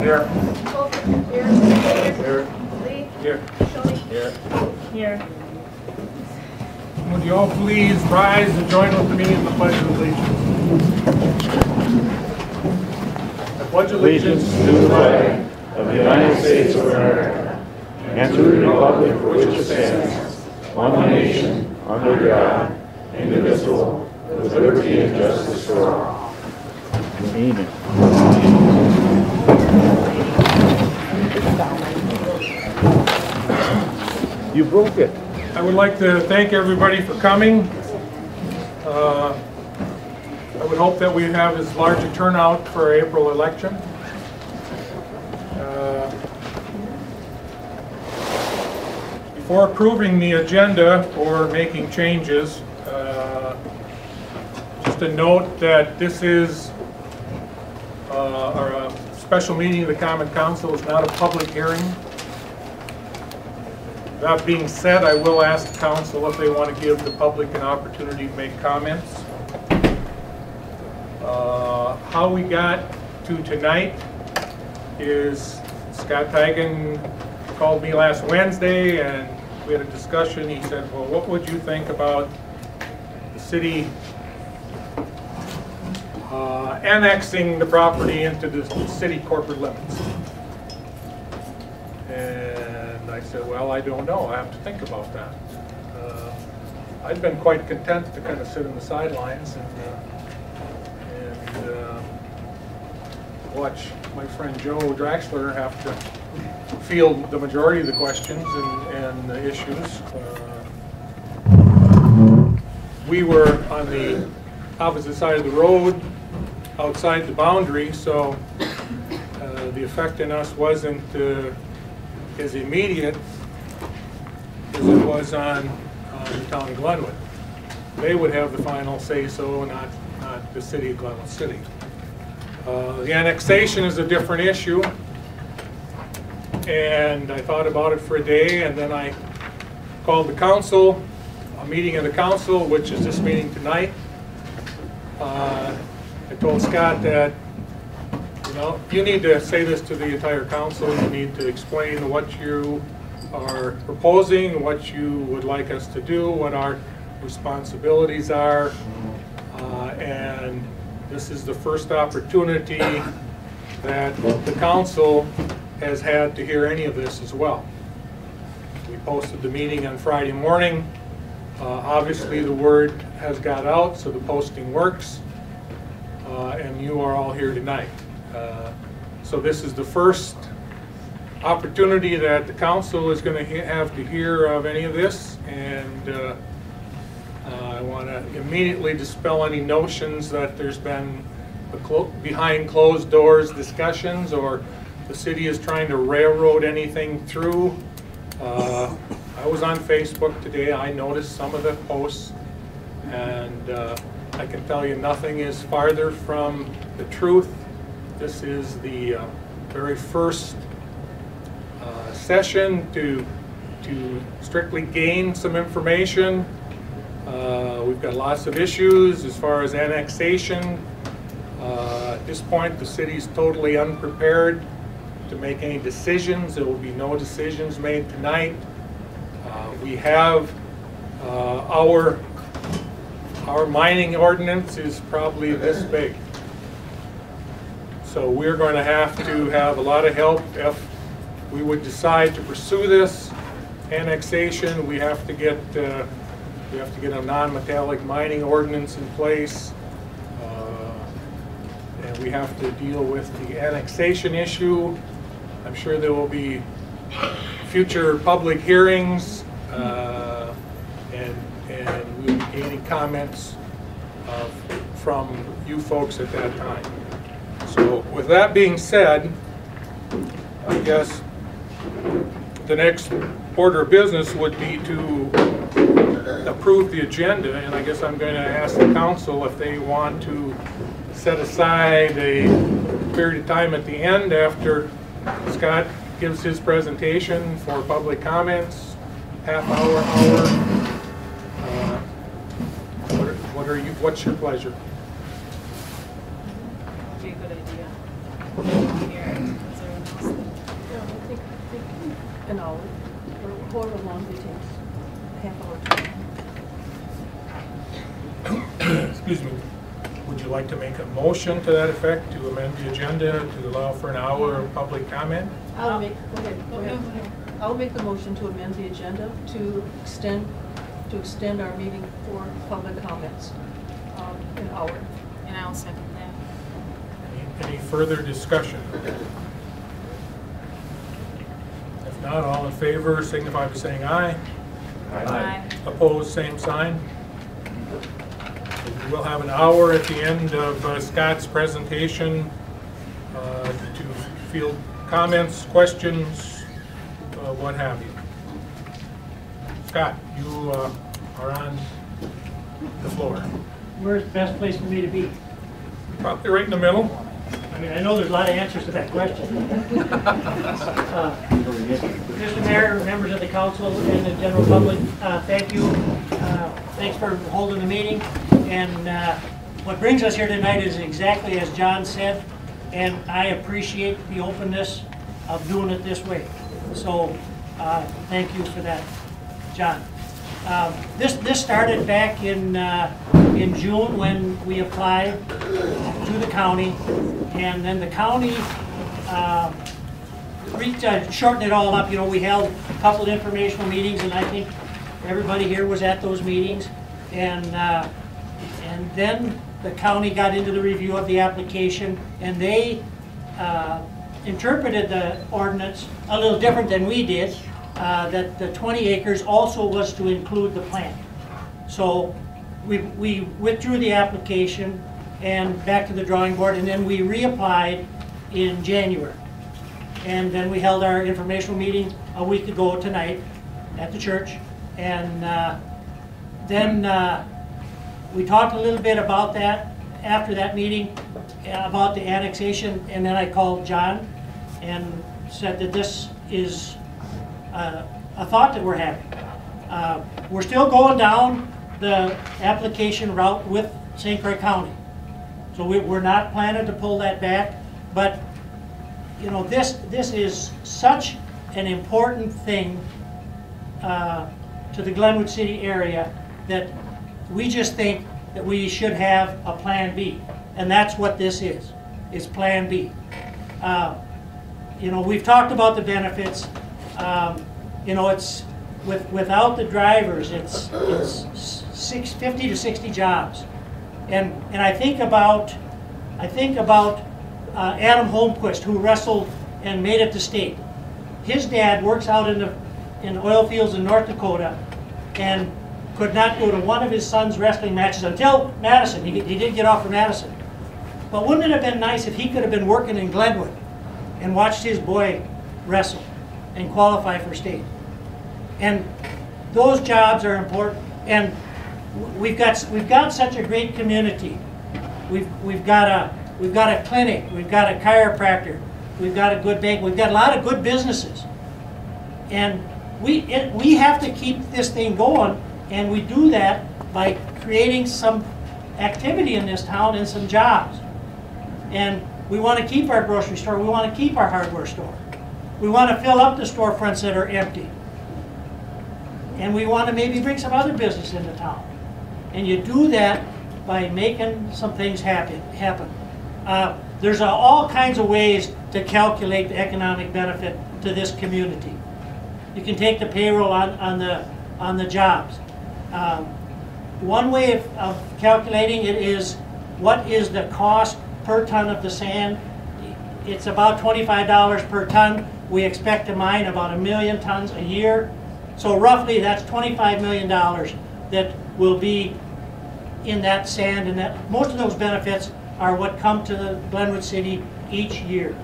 Here. Colton. Here. Here. Lee. Here. Shoney. Here. Here. Would you all please rise and join with me in the Pledge of Allegiance? I pledge allegiance to the flag of the United States of America and to the republic for which it stands, one nation, under God, indivisible, with liberty and justice for all. Amen. You broke it. I would like to thank everybody for coming. I would hope that we have as large a turnout for our April election. Before approving the agenda or making changes, just a note that this is our special meeting of the Common Council. Is not a public hearing. That being said, I will ask the council if they want to give the public an opportunity to make comments. How we got to tonight is Scott Tigan called me last Wednesday and we had a discussion. He said, well, what would you think about the city annexing the property into the city corporate limits? And I said, well, I don't know. I have to think about that. I've been quite content to kind of sit on the sidelines and watch my friend Joe Draxler have to field the majority of the questions and the issues. We were on the opposite side of the road, outside the boundary, so the effect on us wasn't as immediate as it was on the town of Glenwood. They would have the final say-so, not the city of Glenwood City. The annexation is a different issue, and I thought about it for a day, and then I called the council, a meeting of the council, which is this meeting tonight. I told Scott that, you know, you need to say this to the entire council. You need to explain what you are proposing, what you would like us to do, what our responsibilities are, and this is the first opportunity that the council has had to hear any of this as well. We posted the meeting on Friday morning. Obviously the word has got out, so the posting works, and you are all here tonight. So this is the first opportunity that the council is going to have to hear of any of this, and I want to immediately dispel any notions that there's been behind closed doors discussions or the city is trying to railroad anything through. I was on Facebook today. I noticed some of the posts, and I can tell you nothing is farther from the truth. This is the very first session to strictly gain some information. We've got lots of issues as far as annexation. At this point, the city's totally unprepared to make any decisions. There will be no decisions made tonight. We have our mining ordinance is probably this big. So we're going to have a lot of help if we would decide to pursue this annexation. We have to get a non-metallic mining ordinance in place, and we have to deal with the annexation issue. I'm sure there will be future public hearings, and we'll be gaining comments from you folks at that time. So with that being said, I guess the next order of business would be to approve the agenda, and I guess I'm going to ask the council if they want to set aside a period of time at the end after Scott gives his presentation for public comments, half hour. What's your pleasure? Would be a good idea. Here, is there an hour, or however long it takes, half hour. Excuse me. Would you like to make a motion to that effect, to amend the agenda to allow for an hour of public comment? Go ahead. I'll make the motion to amend the agenda to extend our meeting for public comments, an hour. And I'll second that. Any further discussion? If not, all in favor signify by saying aye. Aye. Opposed, same sign. We will have an hour at the end of Scott's presentation to field comments, questions, what have you. Scott, you are on the floor. Where's the best place for me to be? Probably right in the middle. I mean, I know there's a lot of answers to that question. Mr. Mayor, members of the council, and the general public, thank you. Thanks for holding the meeting. And what brings us here tonight is exactly as John said, and I appreciate the openness of doing it this way. So thank you for that, John. This started back in June when we applied to the county, and then the county shortened it all up. You know, we held a couple informational meetings, and I think everybody here was at those meetings. And then the county got into the review of the application, and they interpreted the ordinance a little different than we did. That the 20 acres also was to include the plant. So we withdrew the application and back to the drawing board, and then we reapplied in January. And then we held our informational meeting a week ago tonight at the church. And then we talked a little bit about that after that meeting, about the annexation, and then I called John and said that this is a thought that we're having. We're still going down the application route with St. Croix County. So we're not planning to pull that back, but you know, this is such an important thing to the Glenwood City area that we just think that we should have a Plan B, and that's what this is. It's Plan B. You know, we've talked about the benefits. You know, it's without the drivers, it's 50 to 60 jobs, and I think about Adam Holmquist, who wrestled and made it to state. His dad works out in the oil fields in North Dakota, and could not go to one of his son's wrestling matches until Madison. He did get off for Madison. But wouldn't it have been nice if he could have been working in Glenwood and watched his boy wrestle and qualify for state? And those jobs are important. And we've got such a great community. We've got a clinic. We've got a chiropractor. We've got a good bank. We've got a lot of good businesses. And we have to keep this thing going. And we do that by creating some activity in this town and some jobs. And we want to keep our grocery store. We want to keep our hardware store. We want to fill up the storefronts that are empty. And we want to maybe bring some other business into town. And you do that by making some things happen. There's all kinds of ways to calculate the economic benefit to this community. You can take the payroll on the jobs. One way of calculating it is what is the cost per ton of the sand. It's about $25 per ton. We expect to mine about 1 million tons a year. So roughly that's $25 million that will be in that sand, and that most of those benefits are what come to the Glenwood City each year,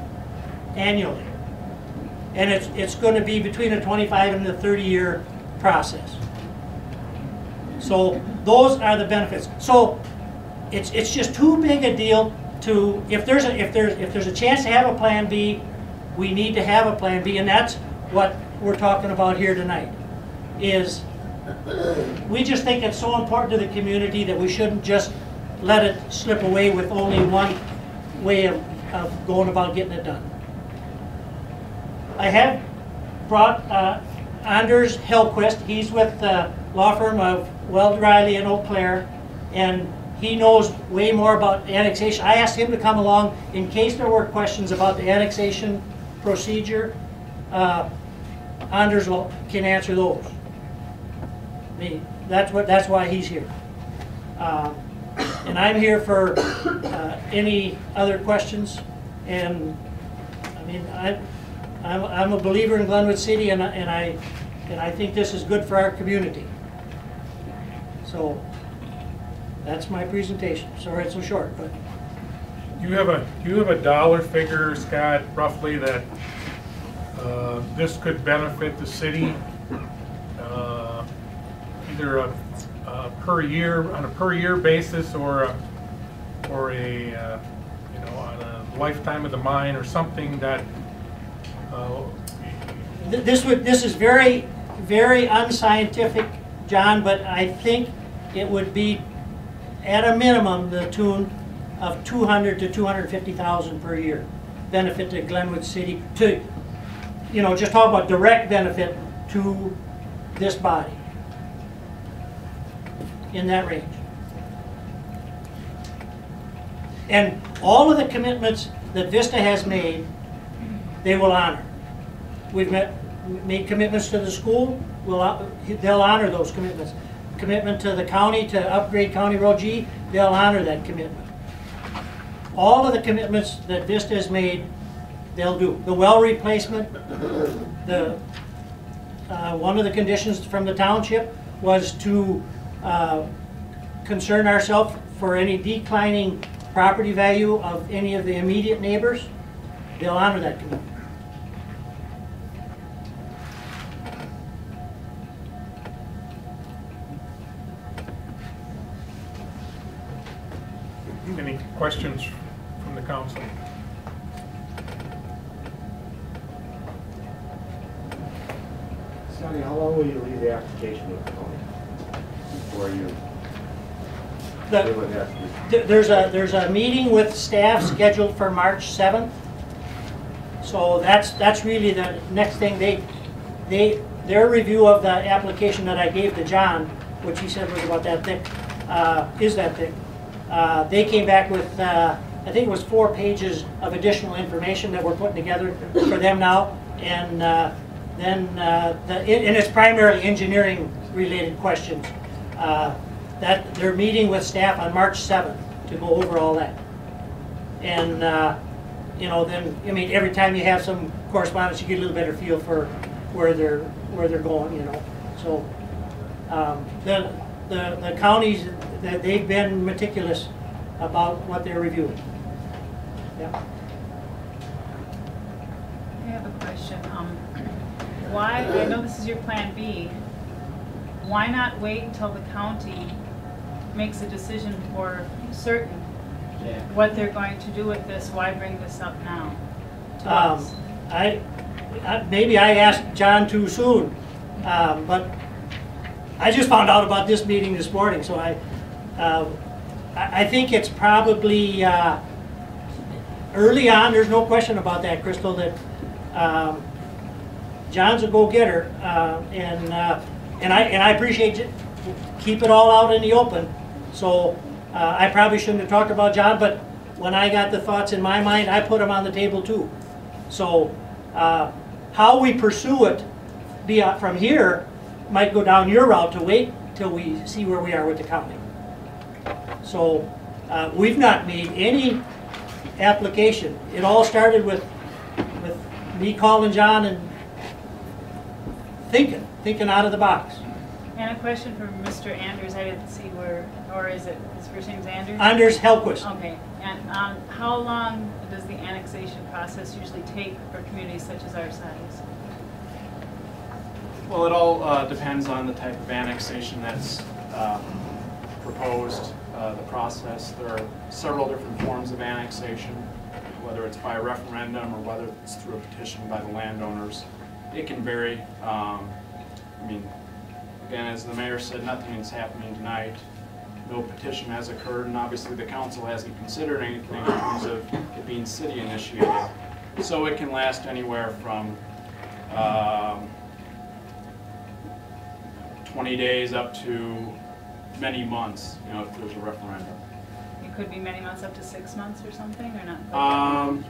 annually. And it's going to be between a 25 and a 30-year process. So those are the benefits. So it's just too big a deal to, if there's a chance to have a Plan B, we need to have a Plan B, and that's what we're talking about here tonight. Is we just think it's so important to the community that we shouldn't just let it slip away with only one way of going about getting it done. I have brought Anders Hellquist. He's with the law firm of Weld Riley in Eau Claire, and he knows way more about annexation. I asked him to come along in case there were questions about the annexation procedure. Anders can answer those. I mean, that's why he's here. And I'm here for any other questions. And I mean, I'm a believer in Glenwood City, and I think this is good for our community. So that's my presentation. Sorry it's so short, but Do you have a dollar figure, Scott, roughly that this could benefit the city, either per year, on a per year basis, or a you know, on a lifetime of the mine, or something that this is very, very unscientific, John, but I think it would be at a minimum the tune of 200 to 250,000 per year benefit to Glenwood City, to, you know, just talk about direct benefit to this body, in that range. And all of the commitments that Vista has made, they will honor. We've made commitments to the school, they'll honor those commitments. Commitment to the county to upgrade County Road G, they'll honor that commitment. All of the commitments that Vista has made, they'll do. The well replacement, one of the conditions from the township was to concern ourselves for any declining property value of any of the immediate neighbors. They'll honor that commitment. any questions from the council? Sonny, how long will you leave the application with the county before you? There's a meeting with staff scheduled for March 7th. So that's really the next thing. Their review of the application that I gave to John, which he said was about that thick, is that thick. They came back with, I think it was 4 pages of additional information that we're putting together for them now. And and it's primarily engineering related questions. That they're meeting with staff on March 7th to go over all that. And you know, then I mean, every time you have some correspondence, you get a little better feel for where they're going. You know, so the counties, they've been meticulous about what they're reviewing. Yeah. I have a question. Why, I know this is your plan B, why not wait until the county makes a decision for certain what they're going to do with this? Why bring this up now to us? Maybe I asked John too soon, but I just found out about this meeting this morning, so I think it's probably early on. There's no question about that, Crystal, that John's a go-getter, and I appreciate it. Keep it all out in the open. So I probably shouldn't have talked about John, but when I got the thoughts in my mind, I put them on the table too. So how we pursue it from here might go down your route to wait till we see where we are with the county. So we've not made any application. It all started with me calling John and thinking out of the box. And a question for Mr. Anders. I didn't see where, or is it, his first name's Anders? Anders Hellquist. Okay. And how long does the annexation process usually take for communities such as our size? Well, it all depends on the type of annexation that's proposed, the process. There are several different forms of annexation, whether it's by referendum or whether it's through a petition by the landowners. It can vary. I mean, again, as the mayor said, nothing is happening tonight. No petition has occurred, and obviously the council hasn't considered anything in terms of it being city initiated. So it can last anywhere from 20 days up to many months, you know, if there's a referendum. It could be many months, up to 6 months or something, or not?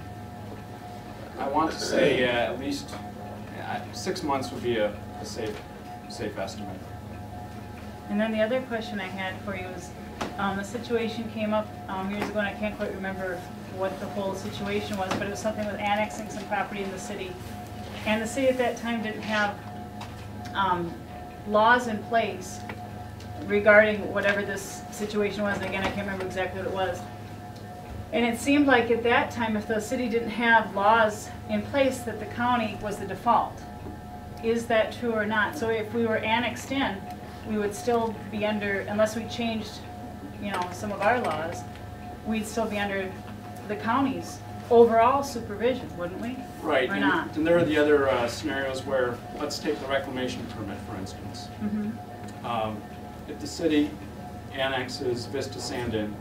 I want to say at least 6 months would be a safe estimate. And then the other question I had for you is, a situation came up years ago, and I can't quite remember what the whole situation was, but it was something with annexing some property in the city. And the city at that time didn't have laws in place regarding whatever this situation was, and again, I can't remember exactly what it was. And it seemed like at that time, if the city didn't have laws in place, that the county was the default. Is that true or not? So if we were annexed in, we would still be under, unless we changed, you know, some of our laws, we'd still be under the county's overall supervision, wouldn't we? Right. Or not? And there are the other scenarios where, let's take the reclamation permit, for instance. Mm-hmm. If the city annexes Vista Sand in,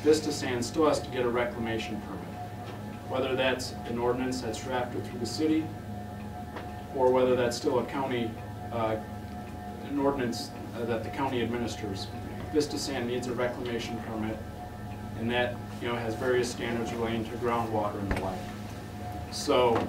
Vista Sand still has to get a reclamation permit. Whether that's an ordinance that's drafted through the city, or whether that's still a county, an ordinance that the county administers. Vista Sand needs a reclamation permit, and that, you know, has various standards relating to groundwater and the like. So,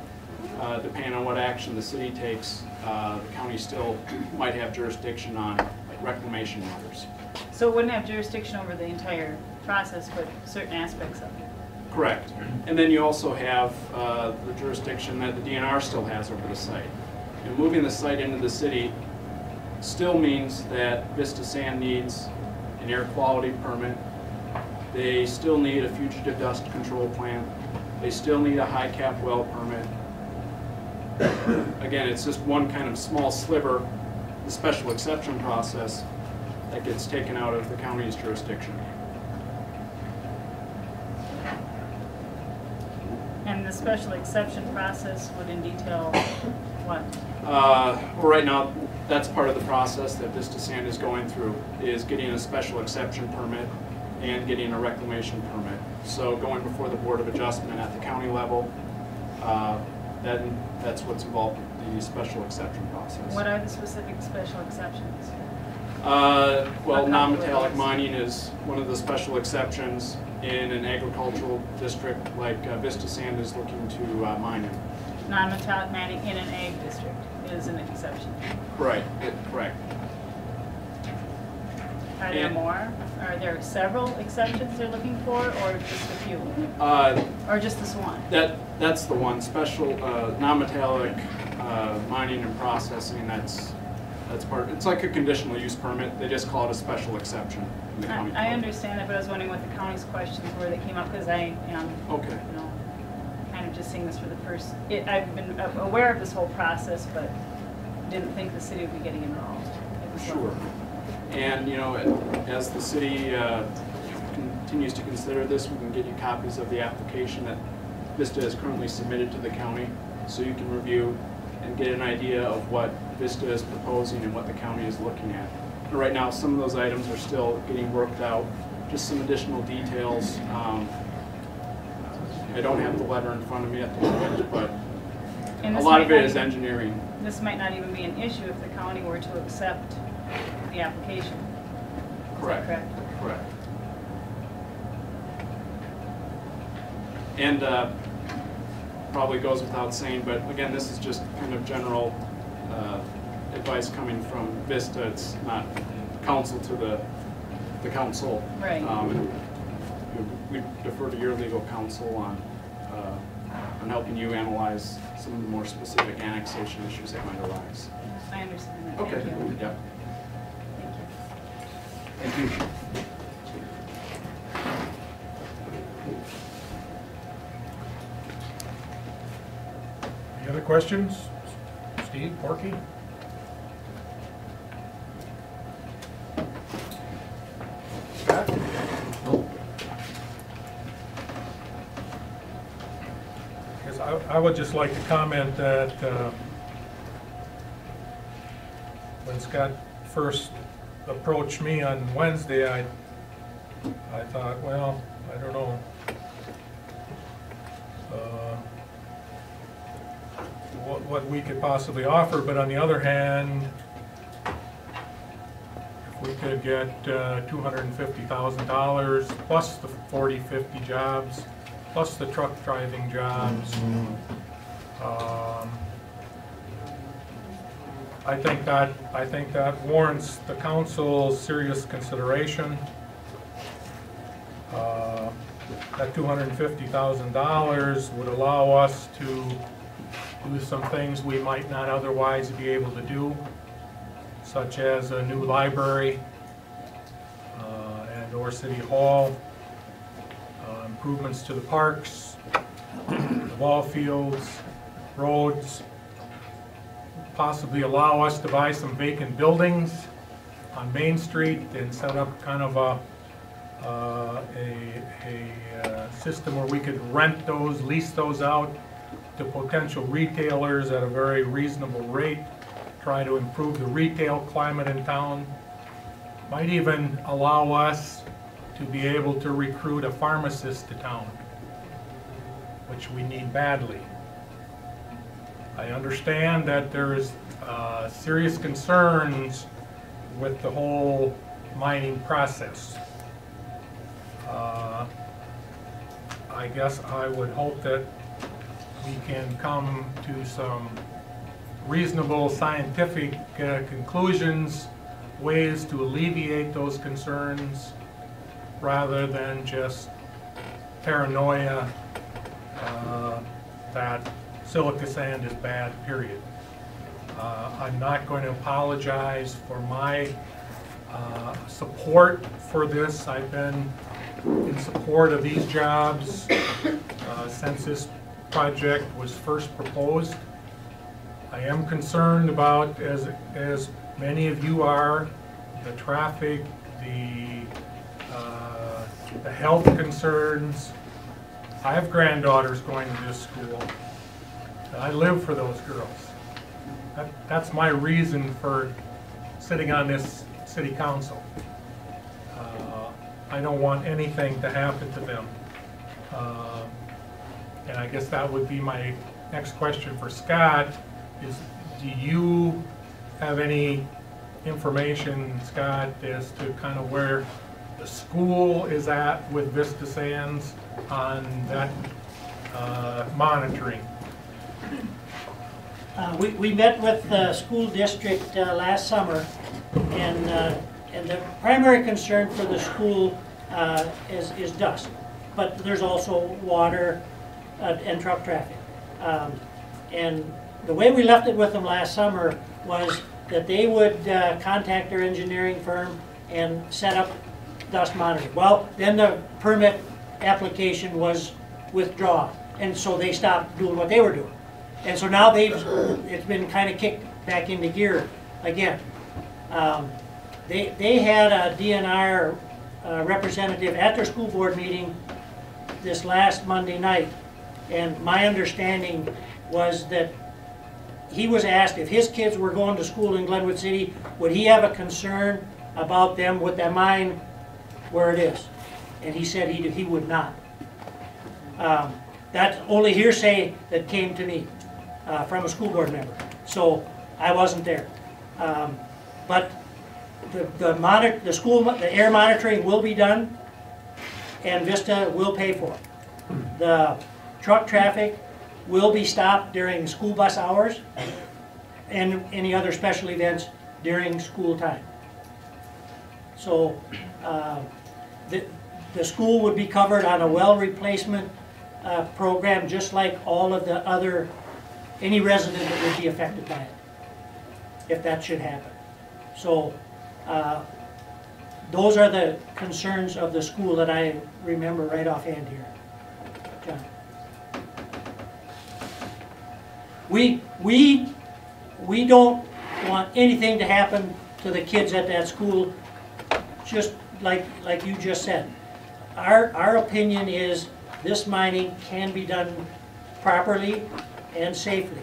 depending on what action the city takes, the county still might have jurisdiction on reclamation matters. So it wouldn't have jurisdiction over the entire process, but certain aspects of it. Correct. And then you also have the jurisdiction that the DNR still has over the site. And moving the site into the city still means that Vista Sand needs an air quality permit. They still need a fugitive dust control plan. They still need a high cap well permit. Again, it's just one kind of small sliver, the special exception process, that gets taken out of the county's jurisdiction. And the special exception process would in detail what? Well, right now, that's part of the process that Vista Sand is going through, is getting a special exception permit and getting a reclamation permit. So going before the Board of Adjustment at the county level, then that's what's involved in the special exception process. What are the specific special exceptions? Well, non-metallic mining is one of the special exceptions in an agricultural district like Vista Sand is looking to mine in. Non-metallic mining in an ag district is an exception. Right, correct. Are there And- more? Are there several exceptions they're looking for, or just a few? Or just this one? That's the one, special non-metallic mining and processing, that's part, it's like a conditional use permit, they just call it a special exception in the county I code. understand that, but I was wondering what the county's questions were that came up, because I am, Okay. you know, kind of just seeing this for the first, I've been aware of this whole process, but didn't think the city would be getting involved. at this level. Sure. And, you know, as the city continues to consider this, we can get you copies of the application that Vista has currently submitted to the county, so you can review and get an idea of what Vista is proposing and what the county is looking at. And right now, some of those items are still getting worked out, just some additional details. I don't have the letter in front of me at the moment, but And a this lot might of it not is even- engineering. This might not even be an issue if the county were to accept the application. Is that correct? Correct. And probably goes without saying, but again, this is just kind of general advice coming from Vista. It's not counsel to the council. Right. We defer to your legal counsel on helping you analyze some of the more specific annexation issues that might arise. I understand that. Okay. Thank you. Yeah. Thank you. Thank you. Any other questions? Steve, Porky? Scott? Yes, I would just like to comment that when Scott first approached me on Wednesday, I thought, well, I don't know. what we could possibly offer, but on the other hand, if we could get $250,000 plus the 40, 50 jobs, plus the truck driving jobs, I think that warrants the council's serious consideration. That $250,000 would allow us to do some things we might not otherwise be able to do, such as a new library and/or city hall, improvements to the parks, the ball fields, roads, possibly allow us to buy some vacant buildings on Main Street and set up kind of a system where we could rent those, lease those out to potential retailers at a very reasonable rate, try to improve the retail climate in town. Might even allow us to be able to recruit a pharmacist to town, which we need badly. I understand that there's serious concerns with the whole mining process. I guess I would hope that we can come to some reasonable scientific conclusions, ways to alleviate those concerns, rather than just paranoia that silica sand is bad, period. I'm not going to apologize for my support for this. I've been in support of these jobs since this project was first proposed. I am concerned about, as many of you are, the traffic, the health concerns. I have granddaughters going to this school. I live for those girls. That's my reason for sitting on this city council. I don't want anything to happen to them. And I guess that would be my next question for Scott, is do you have any information, Scott, as to kind of where the school is at with Vista Sands on that monitoring? We met with the school district last summer, and the primary concern for the school is dust, but there's also water and truck traffic. And the way we left it with them last summer was that they would contact their engineering firm and set up dust monitoring. Well, then the permit application was withdrawn, and so they stopped doing what they were doing. And so now it's been kind of kicked back into gear again. They had a DNR representative at their school board meeting this last Monday night, and my understanding was that he was asked if his kids were going to school in Glenwood City, would he have a concern about them with that mine where it is? And he said he would not. That's only hearsay that came to me from a school board member, so I wasn't there. But the air monitoring will be done, and Vista will pay for it. The truck traffic will be stopped during school bus hours and any other special events during school time. So the school would be covered on a well replacement program, just like all of the other, any resident that would be affected by it, if that should happen. So those are the concerns of the school that I remember right offhand here. John. We don't want anything to happen to the kids at that school, just like you just said. Our opinion is this mining can be done properly and safely.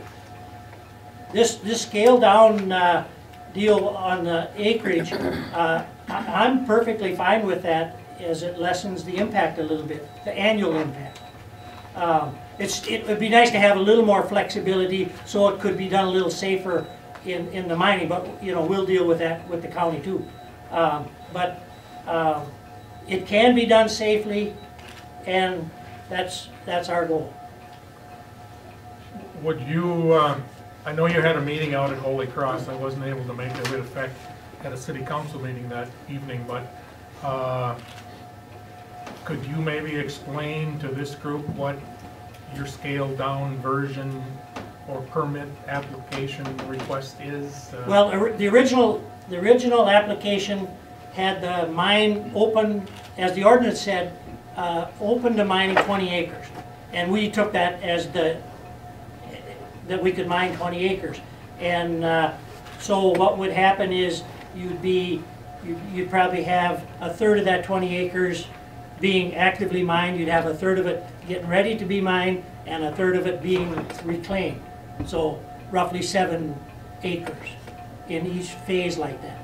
This scale down deal on the acreage, I'm perfectly fine with that, as it lessens the impact a little bit, the annual impact. it would be nice to have a little more flexibility so it could be done a little safer in the mining, but, you know, we'll deal with that with the county too. But it can be done safely, and that's our goal. Would you, I know you had a meeting out at Holy Cross. I wasn't able to make it with effect at a city council meeting that evening, but could you maybe explain to this group what your scaled down version or permit application request is? Well, the original application had the mine open, as the ordinance said, open to mining 20 acres. And we took that as that we could mine 20 acres. And so what would happen is you'd probably have a third of that 20 acres being actively mined. You'd have a third of it getting ready to be mined and a third of it being reclaimed. So roughly 7 acres in each phase like that.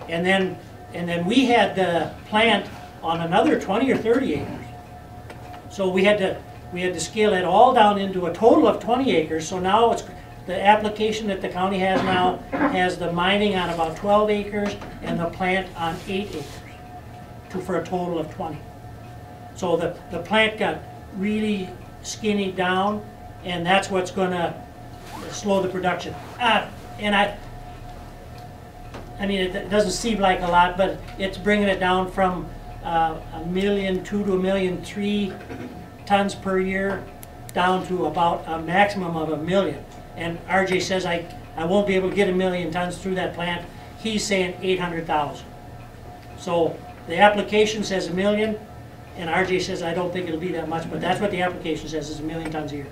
And then we had the plant on another 20 or 30 acres. So we had to scale it all down into a total of 20 acres. So now it's the application that the county has now has the mining on about 12 acres and the plant on 8 acres for a total of 20. So the plant got really skinny down, and that's what's going to slow the production. And I mean, it doesn't seem like a lot, but it's bringing it down from 1.2 million to 1.3 million tons per year down to about a maximum of 1 million. And RJ says I won't be able to get 1 million tons through that plant. He's saying 800,000. So the application says 1 million, and RJ says I don't think it'll be that much, but that's what the application says, is 1 million tons a year.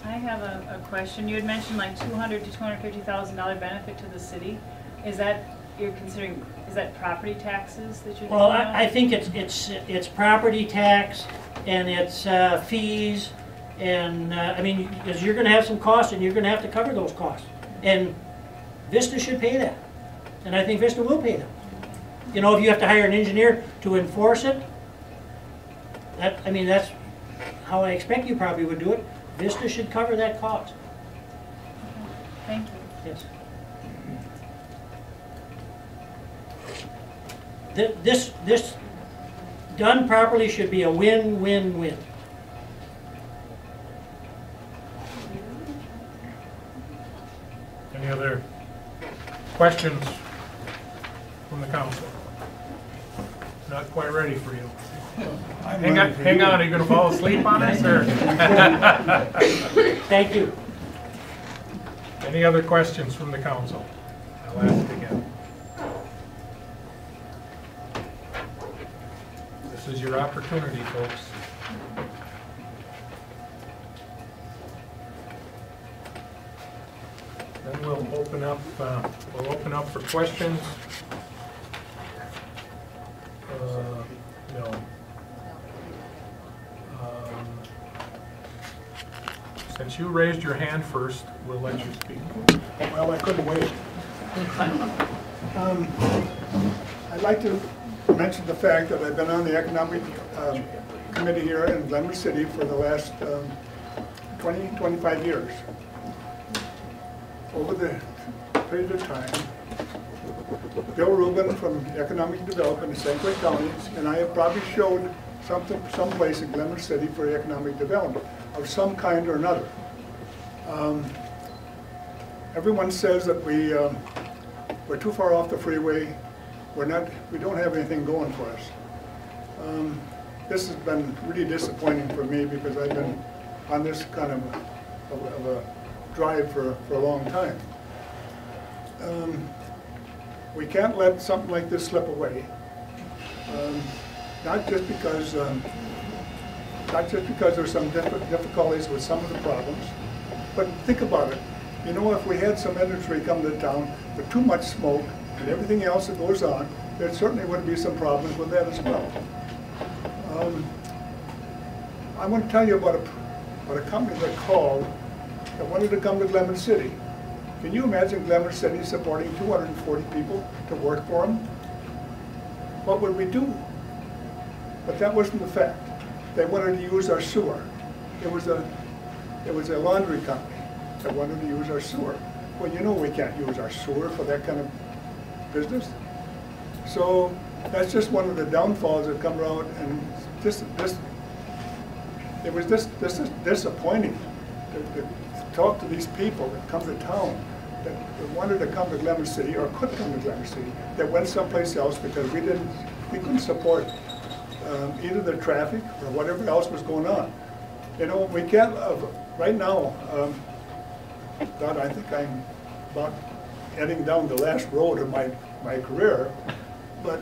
I have a question. You had mentioned like $200,000 to $250,000 benefit to the city. Is that you're considering? Is that property taxes that you're? Well, I think it's property tax and it's fees, and I mean, because you're going to have some costs and you're going to have to cover those costs, and Vista should pay that, and I think Vista will pay them. You know, if you have to hire an engineer to enforce it, I mean, that's how I expect you probably would do it. Vista should cover that cost. Thank you. Yes. This done properly should be a win-win-win. Any other questions from the council? Not quite ready for you. Hang on, are you going to fall asleep on us, or? Thank you. Any other questions from the council? I'll ask again. This is your opportunity, folks. Then we'll open up for questions. No. Since you raised your hand first, we'll let you speak. Well, I couldn't wait. I'd like to mention the fact that I've been on the Economic Committee here in Glenwood City for the last 25 years. Over the period of time, Bill Rubin from Economic Development in St. Clair County and I have probably showed someplace in Glenwood City for economic development of some kind or another. Everyone says that we're too far off the freeway. We don't have anything going for us. This has been really disappointing for me because I've been on this kind of a drive for a long time. We can't let something like this slip away. Not just because there's some difficulties with some of the problems, but think about it. You know, if we had some industry come to town with too much smoke and everything else that goes on, there certainly would be some problems with that as well. I want to tell you about a company that called that wanted to come to Glenwood City. Can you imagine Glenwood City supporting 240 people to work for them? What would we do? But that wasn't the fact. They wanted to use our sewer. It was a laundry company that wanted to use our sewer. Well, you know we can't use our sewer for that kind of business. So that's just one of the downfalls that come around, and it was disappointing to talk to these people that come to town that wanted to come to Glenwood City or could come to Glenwood City that went someplace else because we couldn't support either the traffic or whatever else was going on. You know, we can't, right now, God, I think I'm about heading down the last road of my career, but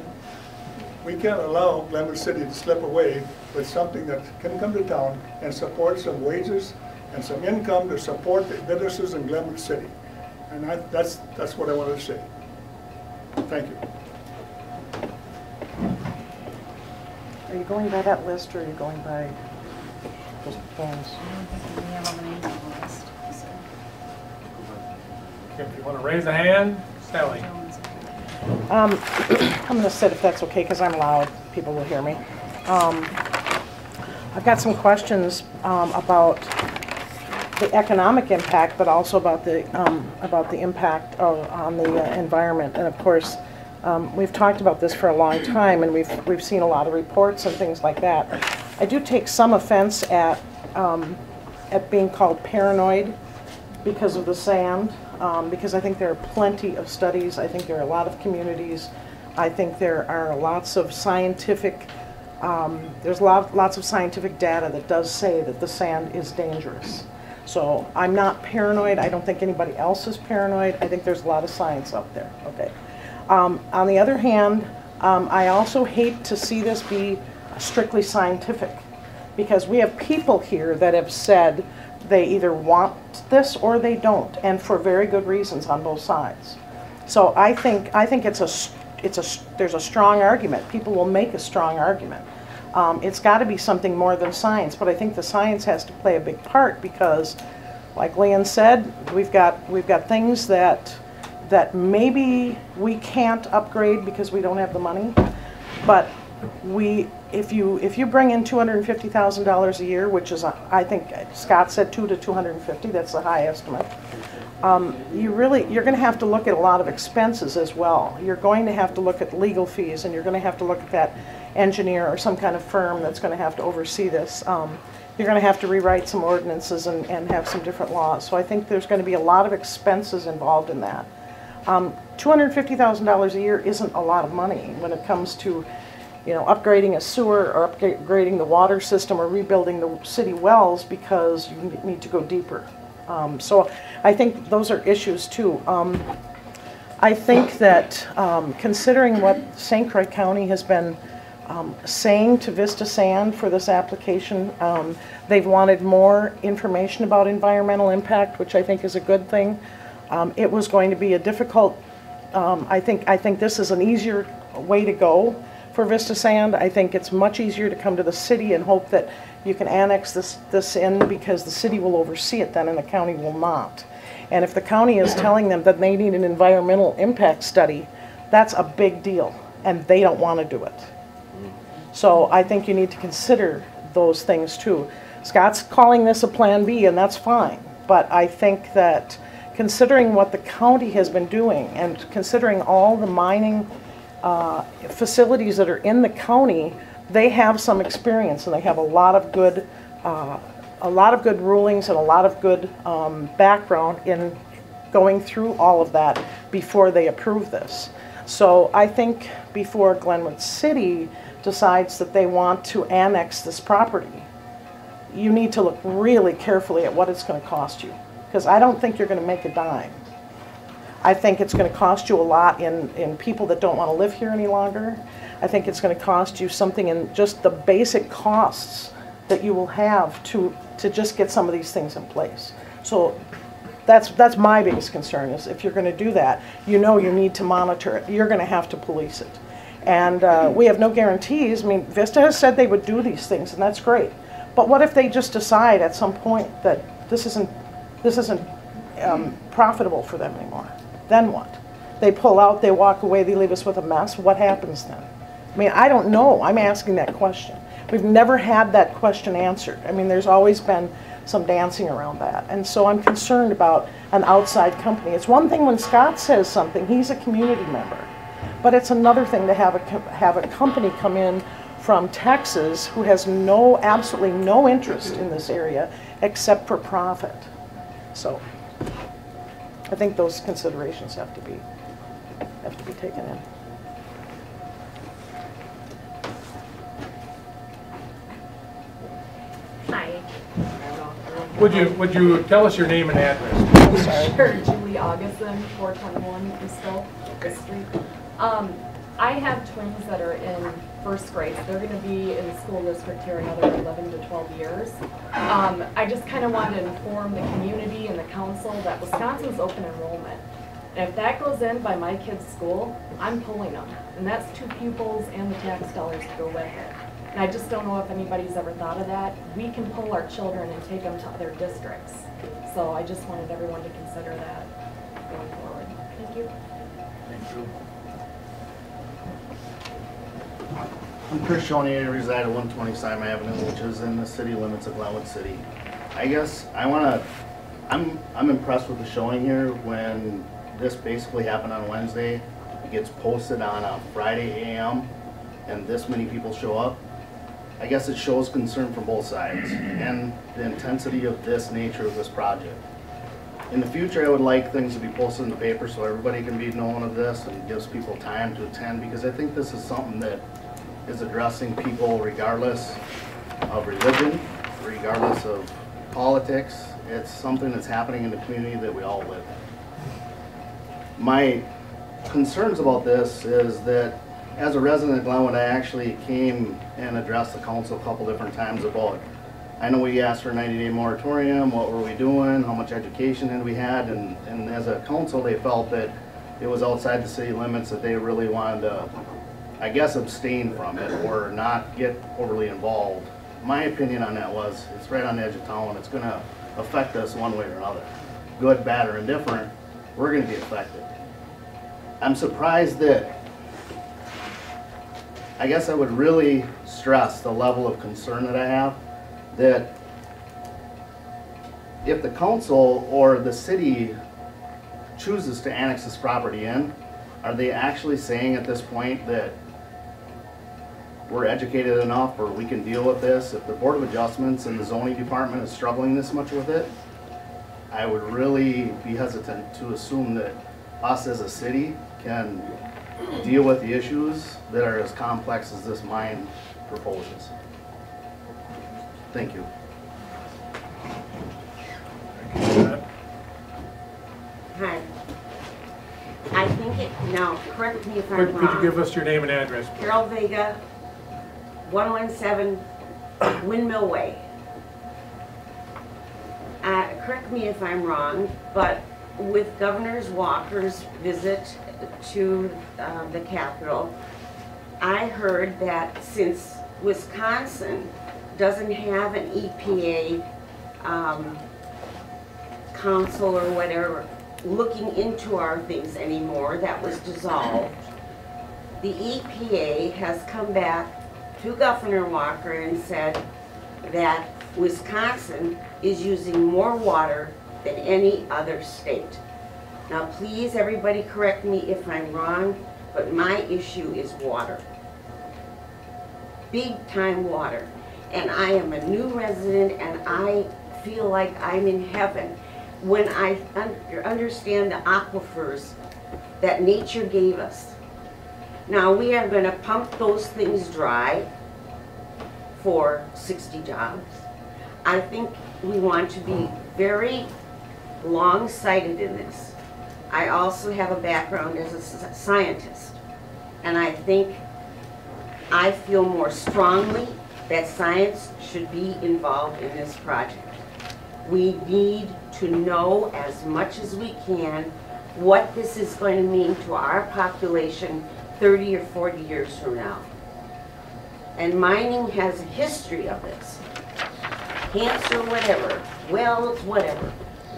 we can't allow Glenwood City to slip away with something that can come to town and support some wages and some income to support the businesses in Glenwood City. And that's what I wanted to say. Thank you. Are you going by that list, or are you going by just plans? We have all the names on the list, so. If you want to raise a hand, Sally. I'm going to sit if that's okay, because I'm loud. People will hear me. I've got some questions about the economic impact, but also about the impact on the environment. And of course, we've talked about this for a long time, and we've seen a lot of reports and things like that. I do take some offense at being called paranoid because of the sand, because I think there are plenty of studies. I think there are a lot of communities. I think there are lots of scientific. There's lots of scientific data that does say that the sand is dangerous. So I'm not paranoid. I don't think anybody else is paranoid. I think there's a lot of science out there. Okay. On the other hand, I also hate to see this be strictly scientific, because we have people here that have said they either want this or they don't, and for very good reasons on both sides. So I think there's a strong argument. People will make a strong argument. It's got to be something more than science, but I think the science has to play a big part because, like Leon said, we've got things that maybe we can't upgrade because we don't have the money, but if you bring in $250,000 a year, which is I think Scott said 2 to 250, that's the high estimate. You're going to have to look at a lot of expenses as well. You're going to have to look at legal fees, and you're going to have to look at that engineer or some kind of firm that's going to have to oversee this. You're going to have to rewrite some ordinances and have some different laws. So I think there's going to be a lot of expenses involved in that. $250,000 a year isn't a lot of money when it comes to, you know, upgrading a sewer or upgrading the water system or rebuilding the city wells, because you need to go deeper. So I think those are issues too. I think that considering what St. Croix County has been saying to Vista Sand for this application, they've wanted more information about environmental impact, which I think is a good thing. It was going to be a difficult, I think this is an easier way to go for Vista Sand. I think it's much easier to come to the city and hope that you can annex this in, because the city will oversee it then and the county will not. And if the county is telling them that they need an environmental impact study, that's a big deal, and they don't want to do it. So I think you need to consider those things too. Scott's calling this a Plan B, and that's fine, but I think that considering what the county has been doing and considering all the mining facilities that are in the county, they have some experience, and they have a lot of good rulings and a lot of good background in going through all of that before they approve this. So I think before Glenwood City decides that they want to annex this property, you need to look really carefully at what it's going to cost you, because I don't think you're going to make a dime. I think it's going to cost you a lot in people that don't want to live here any longer. I think it's going to cost you something in just the basic costs that you will have to just get some of these things in place. So that's my biggest concern, is if you're going to do that, you know you need to monitor it. You're going to have to police it. And we have no guarantees. I mean, Vista has said they would do these things, and that's great. But what if they just decide at some point that this isn't profitable for them anymore? Then what? They pull out, they walk away, they leave us with a mess. What happens then? I mean, I don't know. I'm asking that question. We've never had that question answered. I mean, there's always been some dancing around that. And so I'm concerned about an outside company. It's one thing when Scott says something, he's a community member. But it's another thing to have a company come in from Texas who has absolutely no interest in this area except for profit. So I think those considerations have to be taken in. Hi. Would you tell us your name and address? Sure, Julie Augustin, 421 Crystal Street. I have twins that are in first grade. They're going to be in the school district here another 11 to 12 years. I just kind of wanted to inform the community and the council that Wisconsin's open enrollment. And if that goes in by my kid's school, I'm pulling them. And that's 2 pupils and the tax dollars to go with it. And I just don't know if anybody's ever thought of that. We can pull our children and take them to other districts. So I just wanted everyone to consider that going forward. Thank you. Thank you. I'm Chris Shoney. I reside at 120 Simon Avenue, which is in the city limits of Glenwood City. I guess I'm impressed with the showing here. When this basically happened on Wednesday, it gets posted on a Friday AM, and this many people show up. I guess it shows concern from both sides and the intensity of this nature of this project. In the future, I would like things to be posted in the paper so everybody can be known of this and gives people time to attend, because I think this is something that is addressing people regardless of religion, regardless of politics. It's something that's happening in the community that we all live in. My concerns about this is that as a resident of Glenwood, I actually came and addressed the council a couple different times about, I know we asked for a 90-day moratorium, what were we doing, how much education had we had, and as a council they felt that it was outside the city limits, that they really wanted to, I guess, abstain from it or not get overly involved. My opinion on that was, it's right on the edge of town, it's going to affect us one way or another. Good, bad, or indifferent, we're going to be affected. I'm surprised that, I guess I would really stress the level of concern that I have, that if the council or the city chooses to annex this property in, are they actually saying at this point that we're educated enough or we can deal with this? If the Board of Adjustments and the zoning department is struggling this much with it, I would really be hesitant to assume that us as a city can deal with the issues that are as complex as this mine proposes. Thank you. Hi. I think now correct me if I'm wrong. Could you give us your name and address, please? Carol Vega, 117 Windmill Way. Correct me if I'm wrong, but with Governor Walker's visit to the Capitol, I heard that since Wisconsin doesn't have an EPA council or whatever looking into our things anymore, that was dissolved, the EPA has come back to Governor Walker and said that Wisconsin is using more water than any other state. Now please, everybody correct me if I'm wrong, but my issue is water. Big time water. And I am a new resident and I feel like I'm in heaven when I understand the aquifers that nature gave us. Now we are going to pump those things dry for 60 jobs. I think we want to be very long-sighted in this. I also have a background as a scientist, and I think I feel more strongly that science should be involved in this project. We need to know as much as we can what this is going to mean to our population 30 or 40 years from now. And mining has a history of this. Cancer, whatever, wells, whatever.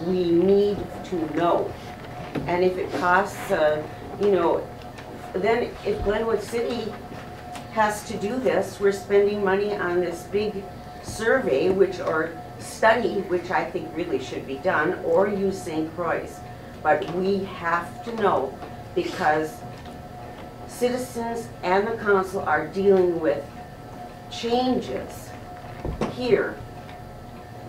We need to know. And if it costs, you know, then if Glenwood City has to do this. We're spending money on this big survey, or study, which I think really should be done, or use St. Croix. But we have to know, because citizens and the council are dealing with changes here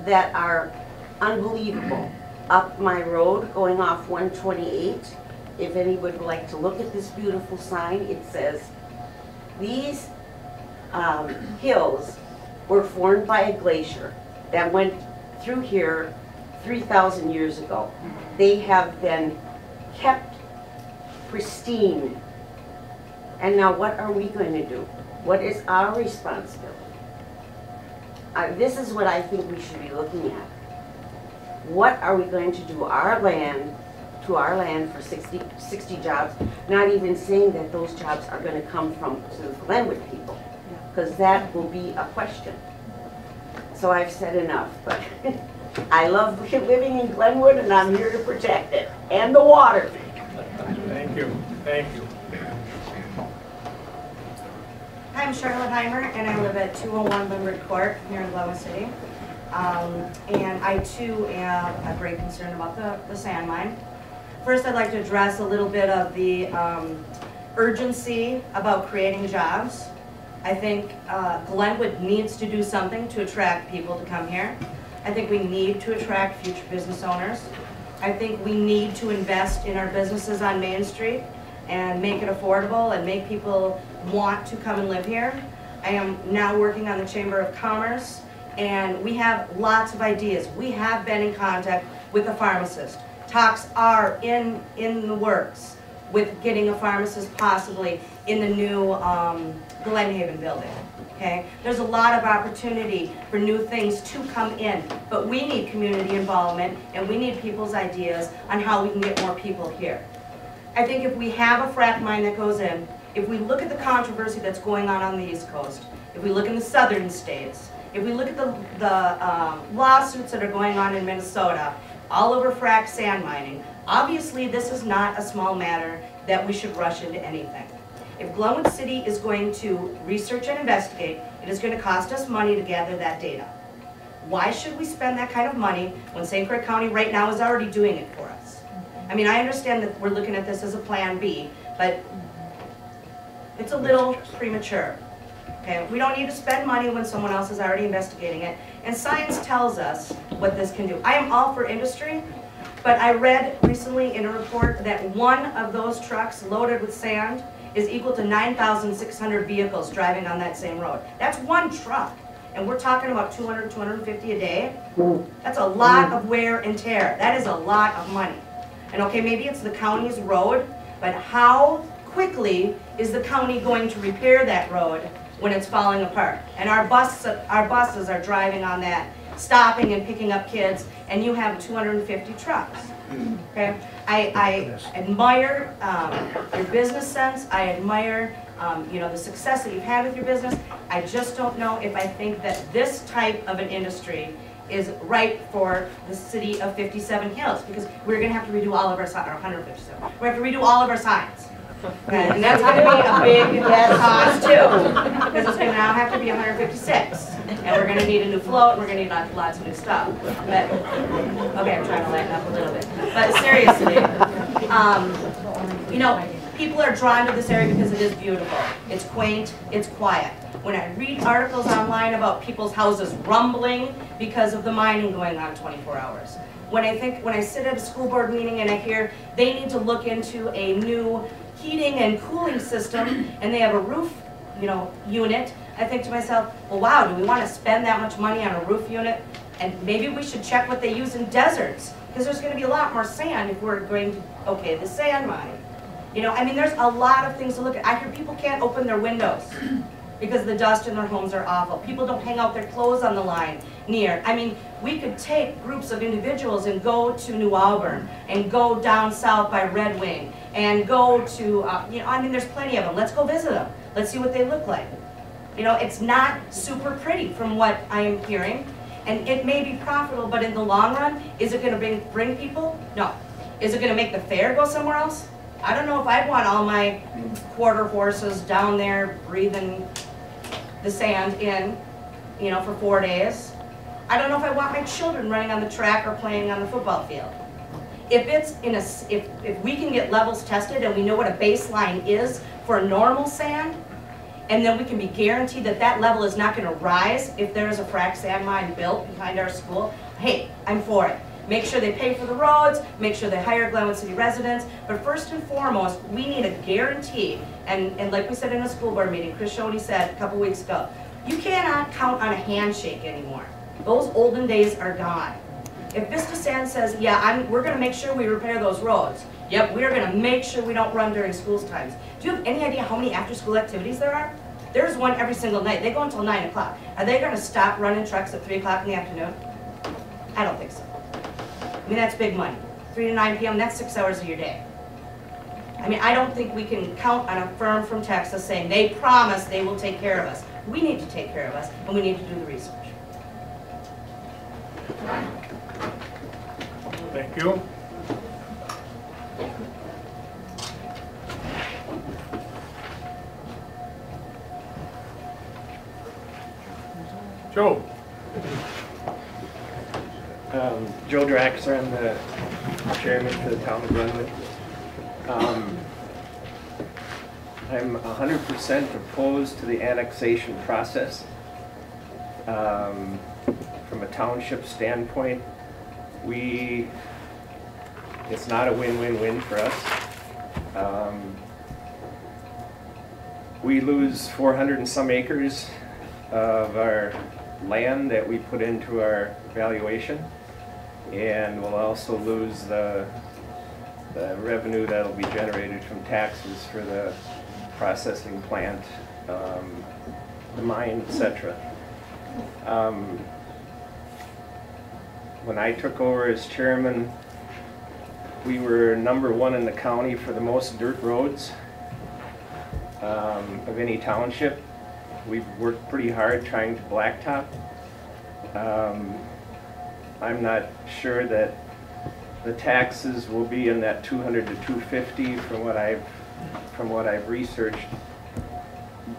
that are unbelievable. Up my road, going off 128, if anybody would like to look at this beautiful sign, it says, these hills were formed by a glacier that went through here 3,000 years ago. They have been kept pristine. And now what are we going to do? What is our responsibility? This is what I think we should be looking at. What are we going to do to our land for 60 jobs, not even saying that those jobs are going to come from the Glenwood people, because that will be a question. So I've said enough, but I love living in Glenwood and I'm here to protect it, and the water. Thank you, thank you. Hi, I'm Charlotte Heimer, and I live at 201 Limerick Court here in Glenwood City. And I too am a great concern about the sand mine. First, I'd like to address a little bit of the urgency about creating jobs. I think Glenwood needs to do something to attract people to come here. I think we need to attract future business owners. I think we need to invest in our businesses on Main Street and make it affordable and make people want to come and live here. I am now working on the Chamber of Commerce, and we have lots of ideas. We have been in contact with a pharmacist. Talks are in the works with getting a pharmacist possibly in the new Glenhaven building. Okay? There's a lot of opportunity for new things to come in, but we need community involvement and we need people's ideas on how we can get more people here. I think if we have a frac mine that goes in, if we look at the controversy that's going on the East Coast, if we look in the southern states, if we look at the lawsuits that are going on in Minnesota, all over frac sand mining, obviously this is not a small matter that we should rush into anything. If Glenwood City is going to research and investigate, it is going to cost us money to gather that data. Why should we spend that kind of money when St. Croix County right now is already doing it for us? I mean, I understand that we're looking at this as a plan B, but it's a little premature. Okay? We don't need to spend money when someone else is already investigating it. And science tells us what this can do. I am all for industry, but I read recently in a report that one of those trucks loaded with sand is equal to 9,600 vehicles driving on that same road. That's one truck. And we're talking about 200, 250 a day. That's a lot of wear and tear. That is a lot of money. And okay, maybe it's the county's road, but how quickly is the county going to repair that road when it's falling apart? And our buses are driving on that, stopping and picking up kids, and you have 250 trucks. Okay, I admire your business sense. I admire you know, the success that you've had with your business. I just don't know if I think that this type of an industry is right for the city of 57 Hills, because we're going to have to redo all of our signs, or 157. We have to redo all of our signs. Okay, and that's going to be a big cost too, because it's going to now have to be 156. And we're going to need a new float, and we're going to need lots of new stuff. But, okay, I'm trying to lighten up a little bit. But seriously, you know, people are drawn to this area because it is beautiful. It's quaint, it's quiet. When I read articles online about people's houses rumbling because of the mining going on 24 hours. When I sit at a school board meeting and I hear they need to look into a new heating and cooling system and they have a roof, you know, unit, I think to myself, well, wow, do we want to spend that much money on a roof unit? And maybe we should check what they use in deserts, because there's going to be a lot more sand if we're going to, okay, the sand mine. You know, I mean, there's a lot of things to look at. I hear people can't open their windows because the dust in their homes are awful. People don't hang out their clothes on the line near. I mean, we could take groups of individuals and go to New Auburn and go down south by Red Wing and go to, you know, I mean, there's plenty of them. Let's go visit them. Let's see what they look like. You know, it's not super pretty from what I am hearing, and it may be profitable, but in the long run, is it going to bring people? No. Is it going to make the fair go somewhere else? I don't know if I'd want all my quarter horses down there breathing the sand in, you know, for 4 days. I don't know if I want my children running on the track or playing on the football field. If it's in a, if we can get levels tested and we know what a baseline is for normal sand, and then we can be guaranteed that that level is not going to rise if there is a frac sand mine built behind our school, hey, I'm for it. Make sure they pay for the roads, make sure they hire Glenwood City residents, but first and foremost, we need a guarantee. And like we said in a school board meeting, Chris Shoney said a couple weeks ago, you cannot count on a handshake anymore. Those olden days are gone. If Vista Sand says, yeah, we're going to make sure we repair those roads, yep, we're going to make sure we don't run during school times. Do you have any idea how many after-school activities there are? There's one every single night. They go until 9 o'clock. Are they going to stop running trucks at 3 o'clock in the afternoon? I don't think so. I mean, that's big money. 3 to 9 p.m., that's 6 hours of your day. I mean, I don't think we can count on a firm from Texas saying they promise they will take care of us. We need to take care of us, and we need to do the research. Thank you. Joe. Joe Draxler, I'm the chairman for the town of Glenwood. I'm 100% opposed to the annexation process. From a township standpoint, it's not a win-win-win for us. We lose 400 and some acres of our land that we put into our valuation, and we'll also lose the revenue that'll be generated from taxes for the processing plant, the mine, etc. When I took over as chairman, we were #1 in the county for the most dirt roads of any township. We've worked pretty hard trying to blacktop. I'm not sure that the taxes will be in that 200 to 250 from what I've researched,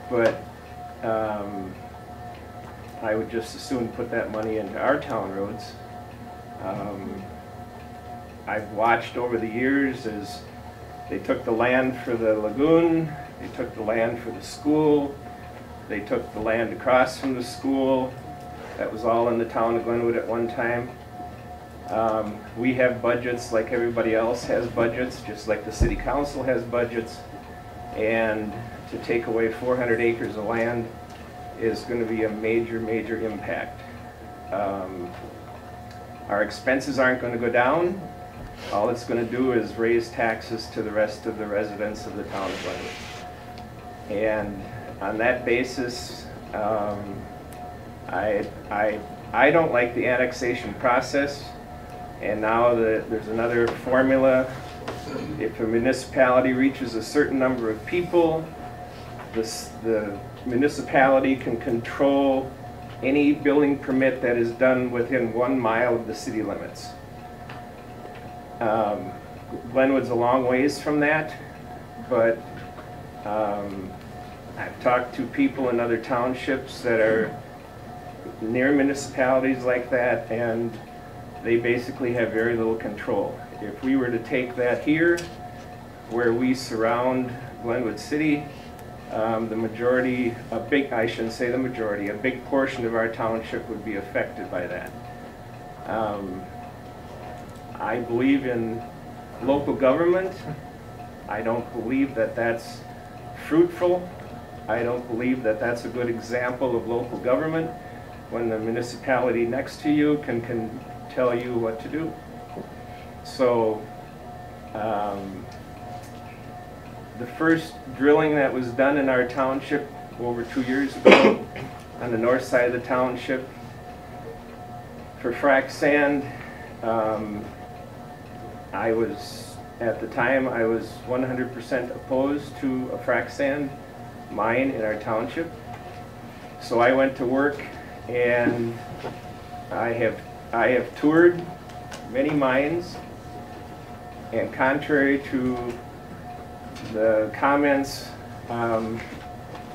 but I would just as soon put that money into our town roads. I've watched over the years as they took the land for the lagoon, they took the land for the school, they took the land across from the school. That was all in the town of Glenwood at one time. We have budgets like everybody else has budgets, just like the city council has budgets. And to take away 400 acres of land is going to be a major, major impact. Our expenses aren't going to go down. All it's going to do is raise taxes to the rest of the residents of the town of Glenwood. And on that basis, I don't like the annexation process. And now there's another formula. If a municipality reaches a certain number of people, the municipality can control any building permit that is done within 1 mile of the city limits. Glenwood's a long ways from that, but I've talked to people in other townships that are near municipalities like that, and they basically have very little control. If we were to take that here, where we surround Glenwood City, the majority, I shouldn't say the majority, a big portion of our township would be affected by that. I believe in local government. I don't believe that that's fruitful. I don't believe that that's a good example of local government when the municipality next to you can tell you what to do. So the first drilling that was done in our township over 2 years ago on the north side of the township for frac sand, at the time I was 100% opposed to a frac sand mine in our township. So I went to work, and I have toured many mines, and contrary to The comments, I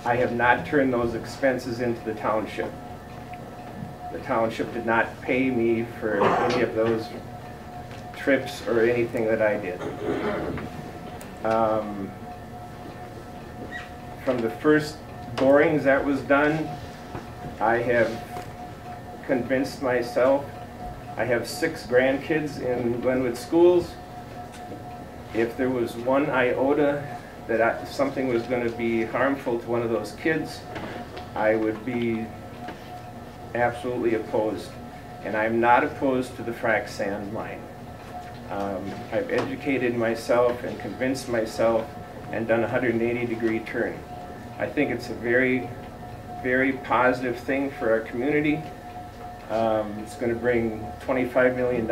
have not turned those expenses into the township. The township did not pay me for any of those trips or anything that I did. From the first borings that was done, I have convinced myself, I have 6 grandkids in Glenwood schools. If there was one iota that something was going to be harmful to one of those kids, I would be absolutely opposed. And I'm not opposed to the frac sand mine. I've educated myself and convinced myself and done a 180-degree turn. I think it's a very, very positive thing for our community. It's going to bring $25 million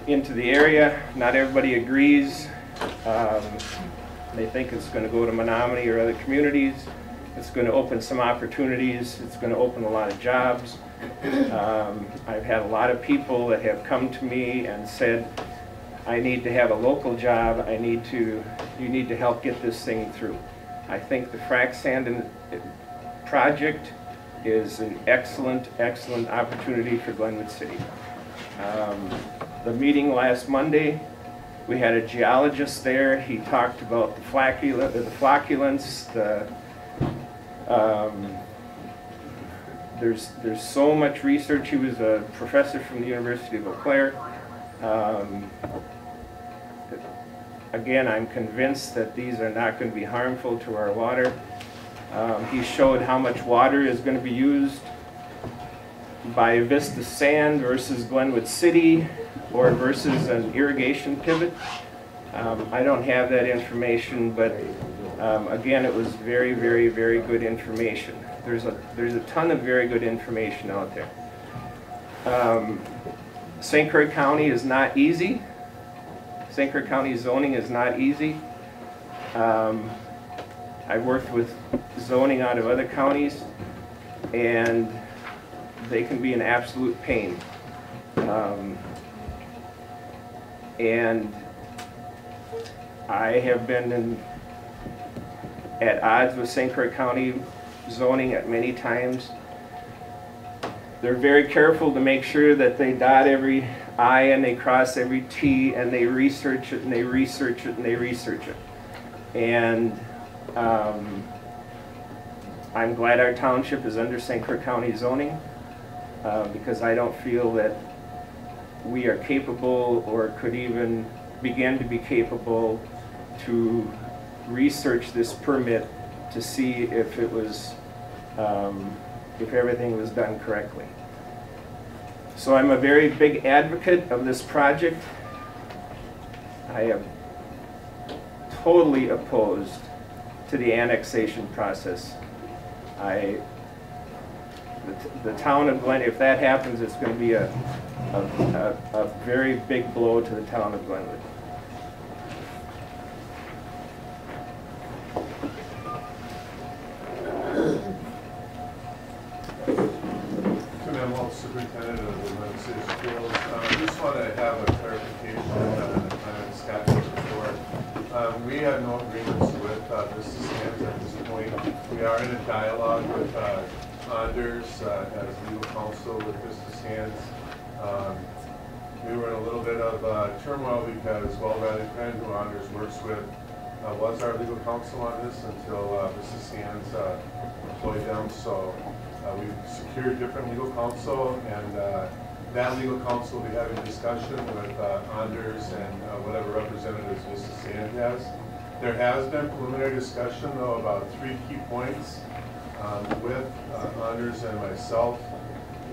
into the area. Not everybody agrees. They think it's going to go to Menominee or other communities. It's going to open some opportunities. It's going to open a lot of jobs. I've had a lot of people that have come to me and said, I need to have a local job. You need to help get this thing through. I think the frac sand project is an excellent, excellent opportunity for Glenwood City. The meeting last Monday, we had a geologist there. He talked about the flocculants. There's so much research. He was a professor from the University of Eau Claire. Again, I'm convinced that these are not going to be harmful to our water. He showed how much water is going to be used by Vista Sand versus Glenwood City or versus an irrigation pivot. I don't have that information, but again, it was very, very, very good information. There's a ton of very good information out there. St. Croix County is not easy. St. Croix County zoning is not easy. I've worked with zoning out of other counties, and they can be an absolute pain. And I have been at odds with St. Croix County zoning at many times. They're very careful to make sure that they dot every I and they cross every T, and they research it and they research it and they research it. And I'm glad our township is under St. Croix County zoning because I don't feel that we are capable or could even begin to be capable to research this permit to see if it was, if everything was done correctly. So I'm a very big advocate of this project. I am totally opposed to the annexation process. The town of Glen, if that happens, it's going to be a very big blow to the town of Glenwood. Superintendent of the Glenwood City Schools. I just want to have a clarification on Scott's report. We have no agreements with Vista Sands at this point. We are in a dialogue with Anders as legal counsel with Vista Sands. We were in a little bit of turmoil because Riley Friend, who Anders works with, was our legal counsel on this until Vista Sands employed them. So we've secured different legal counsel, and that legal counsel will be having a discussion with Anders and whatever representatives Vista Sands has. There has been preliminary discussion, though, about 3 key points with Anders and myself,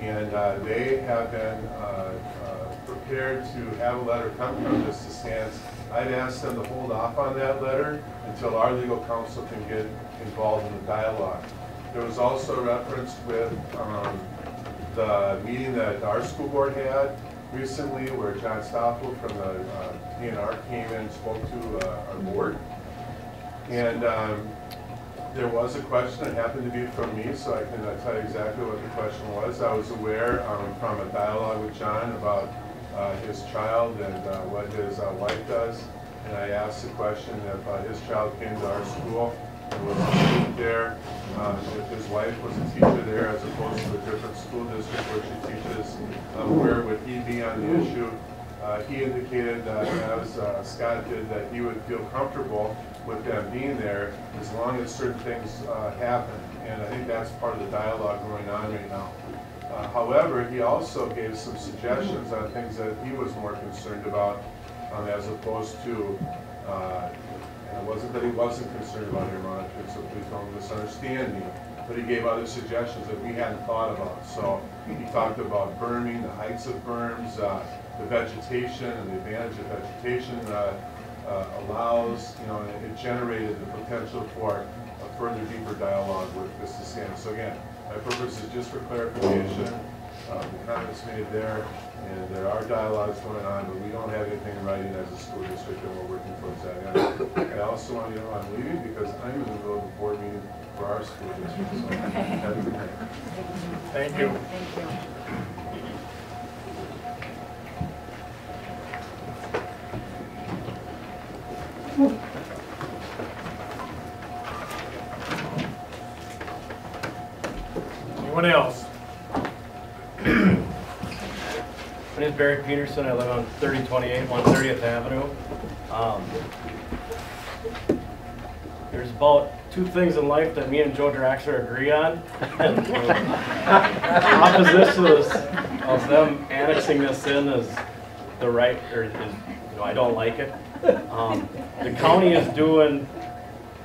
and they have been prepared to have a letter come from Vista Sands. I'd asked them to hold off on that letter until our legal counsel can get involved in the dialogue. There was also reference with the meeting that our school board had recently where John Stoffel from the DNR came in and spoke to our board. And there was a question that happened to be from me, so I can tell you exactly what the question was. I was aware from a dialogue with John about his child and what his wife does. and I asked the question if his child came to our school and was a student there, if his wife was a teacher there as opposed to a different school district where she teaches, where would he be on the issue? He indicated, as Scott did, that he would feel comfortable with them being there as long as certain things happen. And I think that's part of the dialogue going on right now. However, he also gave some suggestions on things that he was more concerned about, as opposed to, and it wasn't that he wasn't concerned about air monitoring, so please don't misunderstand me, but he gave other suggestions that we hadn't thought about. So he talked about berming, the heights of berms, the vegetation and the advantage of vegetation allows, it generated the potential for a further deeper dialogue with Vista San. So again, my purpose is just for clarification. The comments made there, and there are dialogues going on, but we don't have anything in writing as a school district, and we're working towards that. And I also want you to know I'm leaving because I'm in the middle of a board meeting for our school district. So have a good night. Thank you. Thank you. Anyone else? My name is Barry Peterson. I live on 3028 130th Avenue. There's about two things in life that me and Joe Draxler agree on. Opposition of them annexing this in is the right, or is, I don't like it. The county is doing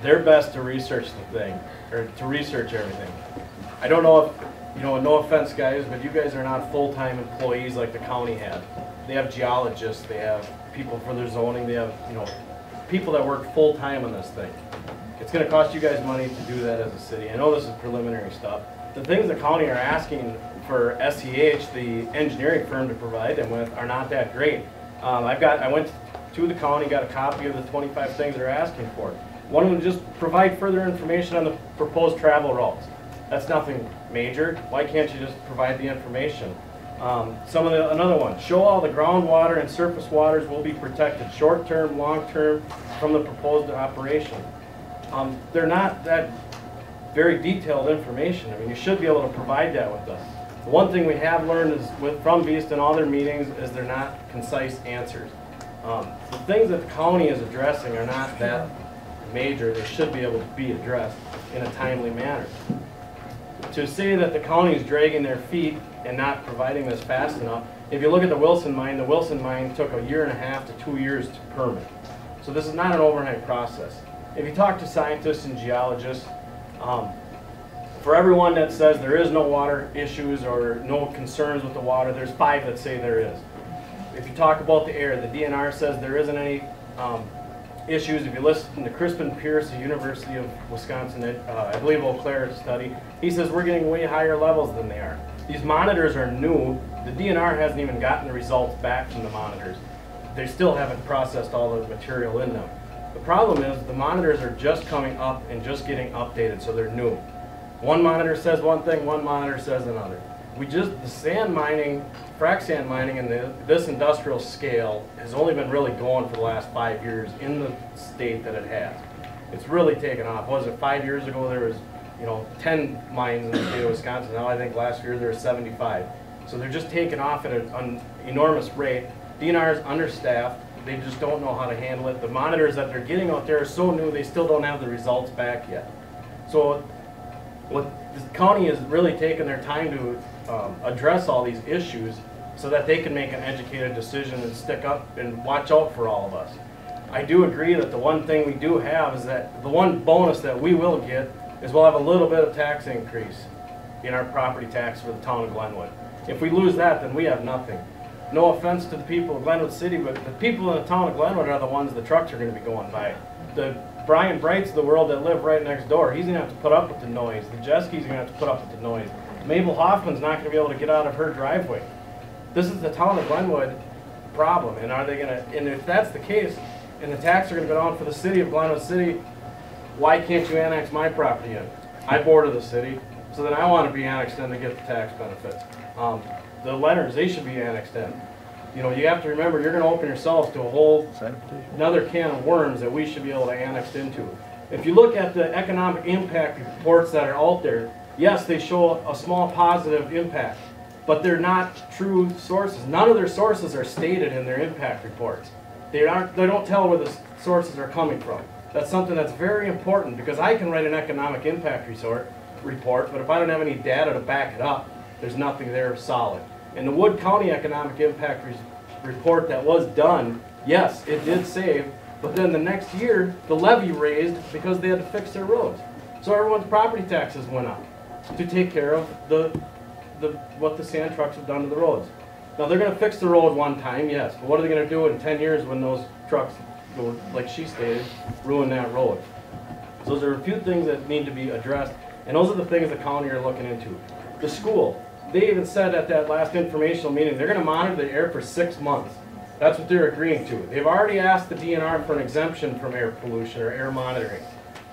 their best to research the thing, or to research everything. I don't know if, no offense guys, but you guys are not full-time employees like the county had. They have geologists, they have people for their zoning, they have, people that work full-time on this thing. It's gonna cost you guys money to do that as a city. I know this is preliminary stuff. The things the county are asking for SEH, the engineering firm, to provide them with are not that great. I went to the county, got a copy of the 25 things they're asking for. One of them, just provide further information on the proposed travel routes. That's nothing major. Why can't you just provide the information? Another one, show all the groundwater and surface waters will be protected, short-term, long-term, from the proposed operation. They're not that very detailed information. I mean, you should be able to provide that with us. The one thing we have learned is from Vista and all their meetings is they're not concise answers. The things that the county is addressing are not that major. They should be able to be addressed in a timely manner. To say that the county is dragging their feet and not providing this fast enough, if you look at the Wilson mine took 1.5 years to 2 years to permit. So this is not an overnight process. If you talk to scientists and geologists, for everyone that says there is no water issues or no concerns with the water, there's 5 that say there is. If you talk about the air, the DNR says there isn't any issues. If you listen to Crispin Pierce, the University of Wisconsin, I believe Eau Claire study, he says we're getting way higher levels than they are. These monitors are new. The DNR hasn't even gotten the results back from the monitors. They still haven't processed all the material in them. The problem is the monitors are just coming up and just getting updated, so they're new. One monitor says one thing, one monitor says another. The sand mining, frac sand mining, and this industrial scale has only been really going for the last 5 years in the state that it has. It's really taken off. Was it 5 years ago there was 10 mines in the state of Wisconsin? Now I think last year there were 75. So they're just taking off at an enormous rate. DNR is understaffed. They just don't know how to handle it. The monitors that they're getting out there are so new, they still don't have the results back yet. So what the county is really taking their time to address all these issues so that they can make an educated decision and stick up and watch out for all of us. I do agree that the one thing we do have is that the one bonus that we will get is we'll have a little bit of tax increase in our property tax for the town of Glenwood. If we lose that, then we have nothing. No offense to the people of Glenwood City, but the people in the town of Glenwood are the ones the trucks are going to be going by. The Brian Brights of the world that live right next door, he's going to have to put up with the noise. The Jeski's going to have to put up with the noise. Mabel Hoffman's not going to be able to get out of her driveway. This is the town of Glenwood problem, and are they going to? And if that's the case, and the taxes are going to go down for the city of Glenwood City, why can't you annex my property in? I border the city, so then I want to be annexed in to get the tax benefits. The Leonards, they should be annexed in. You know, you have to remember, you're gonna open yourselves to a whole, another can of worms that we should be able to annex into. If you look at the economic impact reports that are out there, yes, they show a small positive impact, but they're not true sources. None of their sources are stated in their impact reports. They don't tell where the sources are coming from. That's something that's very important, because I can write an economic impact report, but if I don't have any data to back it up, there's nothing there solid. In the Wood County Economic Impact Report that was done, yes, it did save, but then the next year, the levy raised because they had to fix their roads. So everyone's property taxes went up to take care of what the sand trucks have done to the roads. Now they're gonna fix the road one time, yes, but what are they gonna do in 10 years when those trucks, like she stated, ruin that road? So those are a few things that need to be addressed, and those are the things the county are looking into. The school, they even said at that last informational meeting, they're gonna monitor the air for 6 months. That's what they're agreeing to. They've already asked the DNR for an exemption from air pollution or air monitoring.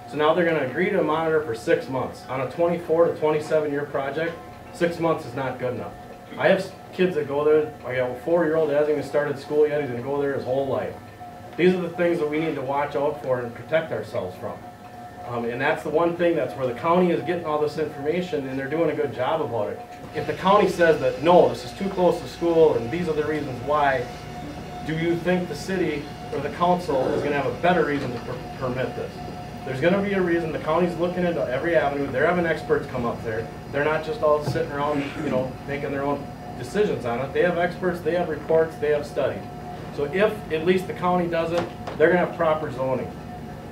So now they're gonna agree to monitor for 6 months. On a 24 to 27 year project, 6 months is not good enough. I have kids that go there. I got a 4-year-old that hasn't even started school yet. He's gonna go there his whole life. These are the things that we need to watch out for and protect ourselves from. And that's the one thing, that's where the county is getting all this information, and they're doing a good job about it. If the county says that, no, this is too close to school and these are the reasons why, do you think the city or the council is gonna have a better reason to permit this? There's gonna be a reason. The county's looking into every avenue. They're having experts come up there. They're not just all sitting around, you know, making their own decisions on it. They have experts, they have reports, they have studies. So if at least the county does it, they're gonna have proper zoning.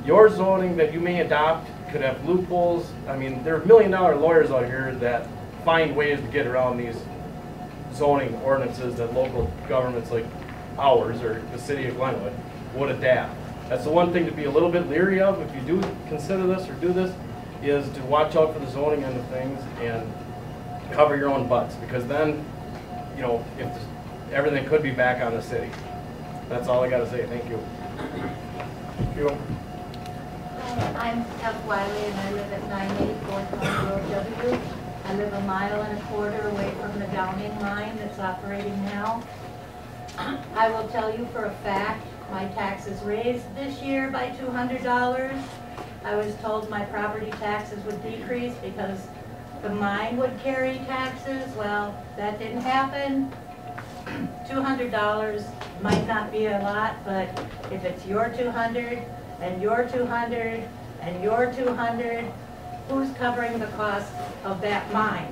Your zoning that you may adopt could have loopholes. I mean, there are $1 million lawyers out here that find ways to get around these zoning ordinances that local governments like ours or the city of Glenwood would adapt. That's the one thing to be a little bit leery of if you do consider this or do this, is to watch out for the zoning end of things and cover your own butts, because then, you know, everything could be back on the city. That's all I got to say. Thank you. Thank you. I'm F. Wiley, and I live at 984 County Road W. I live 1.25 miles away from the Downing line that's operating now. I will tell you for a fact, my taxes raised this year by $200. I was told my property taxes would decrease because the mine would carry taxes. Well, that didn't happen. $200 might not be a lot, but if it's your 200 and your 200 and your 200, who's covering the cost of that mine?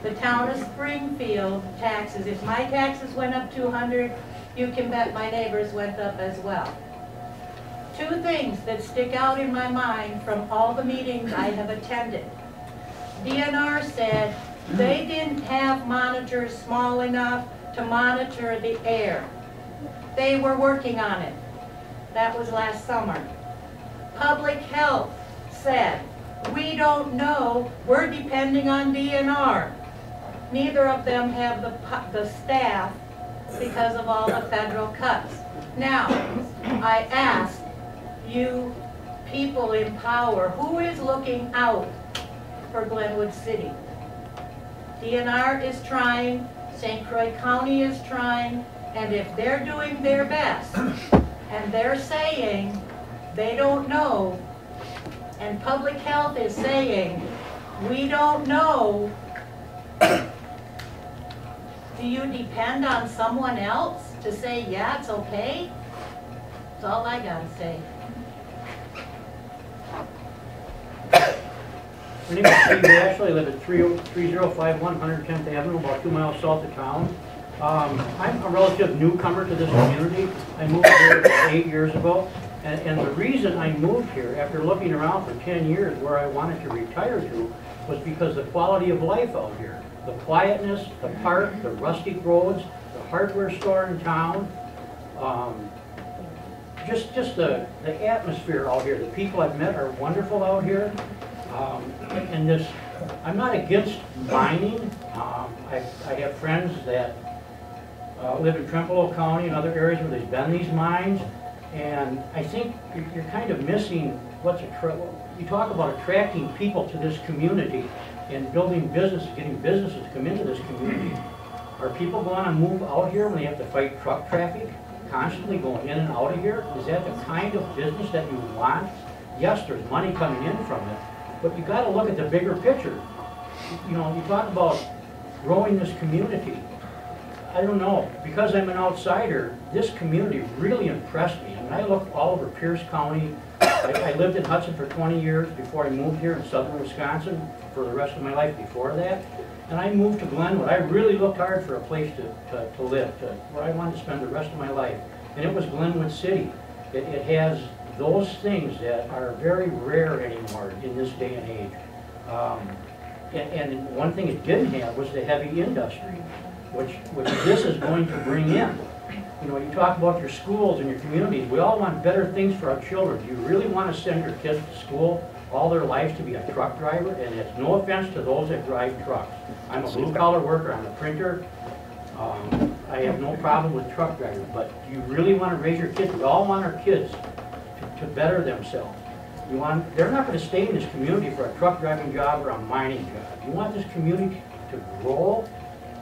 The town of Springfield taxes, if my taxes went up 200, you can bet my neighbors went up as well. Two things that stick out in my mind from all the meetings I have attended. DNR said they didn't have monitors small enough to monitor the air. They were working on it. That was last summer. Public Health said, we don't know, we're depending on DNR. Neither of them have the staff because of all the federal cuts. Now, I ask you people in power, who is looking out for Glenwood City? DNR is trying, St. Croix County is trying, and if they're doing their best, and they're saying they don't know, and Public Health is saying, we don't know, do you depend on someone else to say, yeah, it's okay? That's all I gotta say. My name is Steve Ashley. I live at 3051 110th Avenue, about 2 miles south of town. I'm a relative newcomer to this community. I moved here 8 years ago. And the reason I moved here, after looking around for 10 years where I wanted to retire to, was because the quality of life out here. The quietness, the park, the rustic roads, the hardware store in town. Just the atmosphere out here. The people I've met are wonderful out here. And this, I'm not against mining. I have friends that live in Trempealeau County and other areas where there's been these mines. And I think you're kind of missing you talk about attracting people to this community and building businesses, getting businesses to come into this community. Are people going to move out here when they have to fight truck traffic, constantly going in and out of here? Is that the kind of business that you want? Yes, there's money coming in from it, but you got to look at the bigger picture. You know, you talk about growing this community. I don't know, because I'm an outsider, this community really impressed me. I mean, I looked all over Pierce County. I lived in Hudson for 20 years before I moved here in southern Wisconsin for the rest of my life before that. And I moved to Glenwood. I really looked hard for a place to live, where I wanted to spend the rest of my life. And it was Glenwood City. It has those things that are very rare anymore in this day and age. And one thing it didn't have was the heavy industry, which this is going to bring in. You know, you talk about your schools and your communities. We all want better things for our children. Do you really want to send your kids to school all their lives to be a truck driver? And it's no offense to those that drive trucks. I'm a blue-collar worker. I'm a printer. I have no problem with truck drivers. But do you really want to raise your kids? We all want our kids to better themselves. They're not going to stay in this community for a truck driving job or a mining job. You want this community to grow.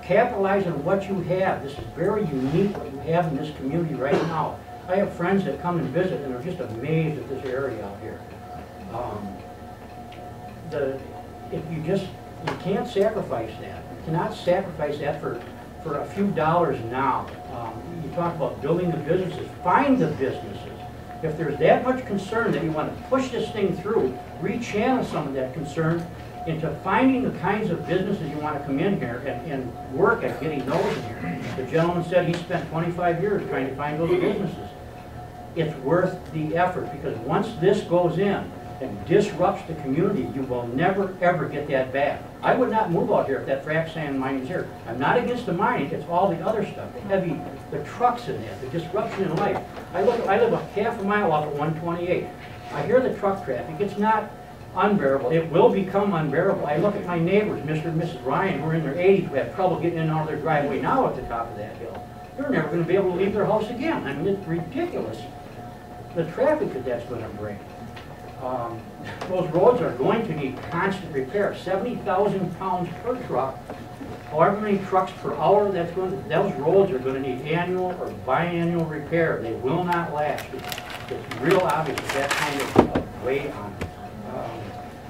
Capitalize on what you have. This is very unique what you have in this community right now. I have friends that come and visit and are just amazed at this area out here. You can't sacrifice that. You cannot sacrifice that for a few dollars now. You talk about building the businesses. Find the businesses. If there's that much concern that you want to push this thing through, rechannel some of that concern into finding the kinds of businesses you want to come in here and work at getting those in here. The gentleman said he spent 25 years trying to find those businesses. It's worth the effort, because once this goes in and disrupts the community, you will never ever get that back. I would not move out here if that frac sand mine is here. I'm not against the mining, it's all the other stuff, the trucks in there, the disruption in life. I live a half a mile off of 128. I hear the truck traffic. It's not unbearable. It will become unbearable. I look at my neighbors, Mr. and Mrs. Ryan, who are in their 80s, who have trouble getting in and out of their driveway now at the top of that hill. They're never going to be able to leave their house again. I mean, it's ridiculous, the traffic that that's going to bring. Those roads are going to need constant repair. 70,000 pounds per truck, however many trucks per hour those roads are going to need annual or biannual repair. They will not last. It's real obvious that kind of weight on it.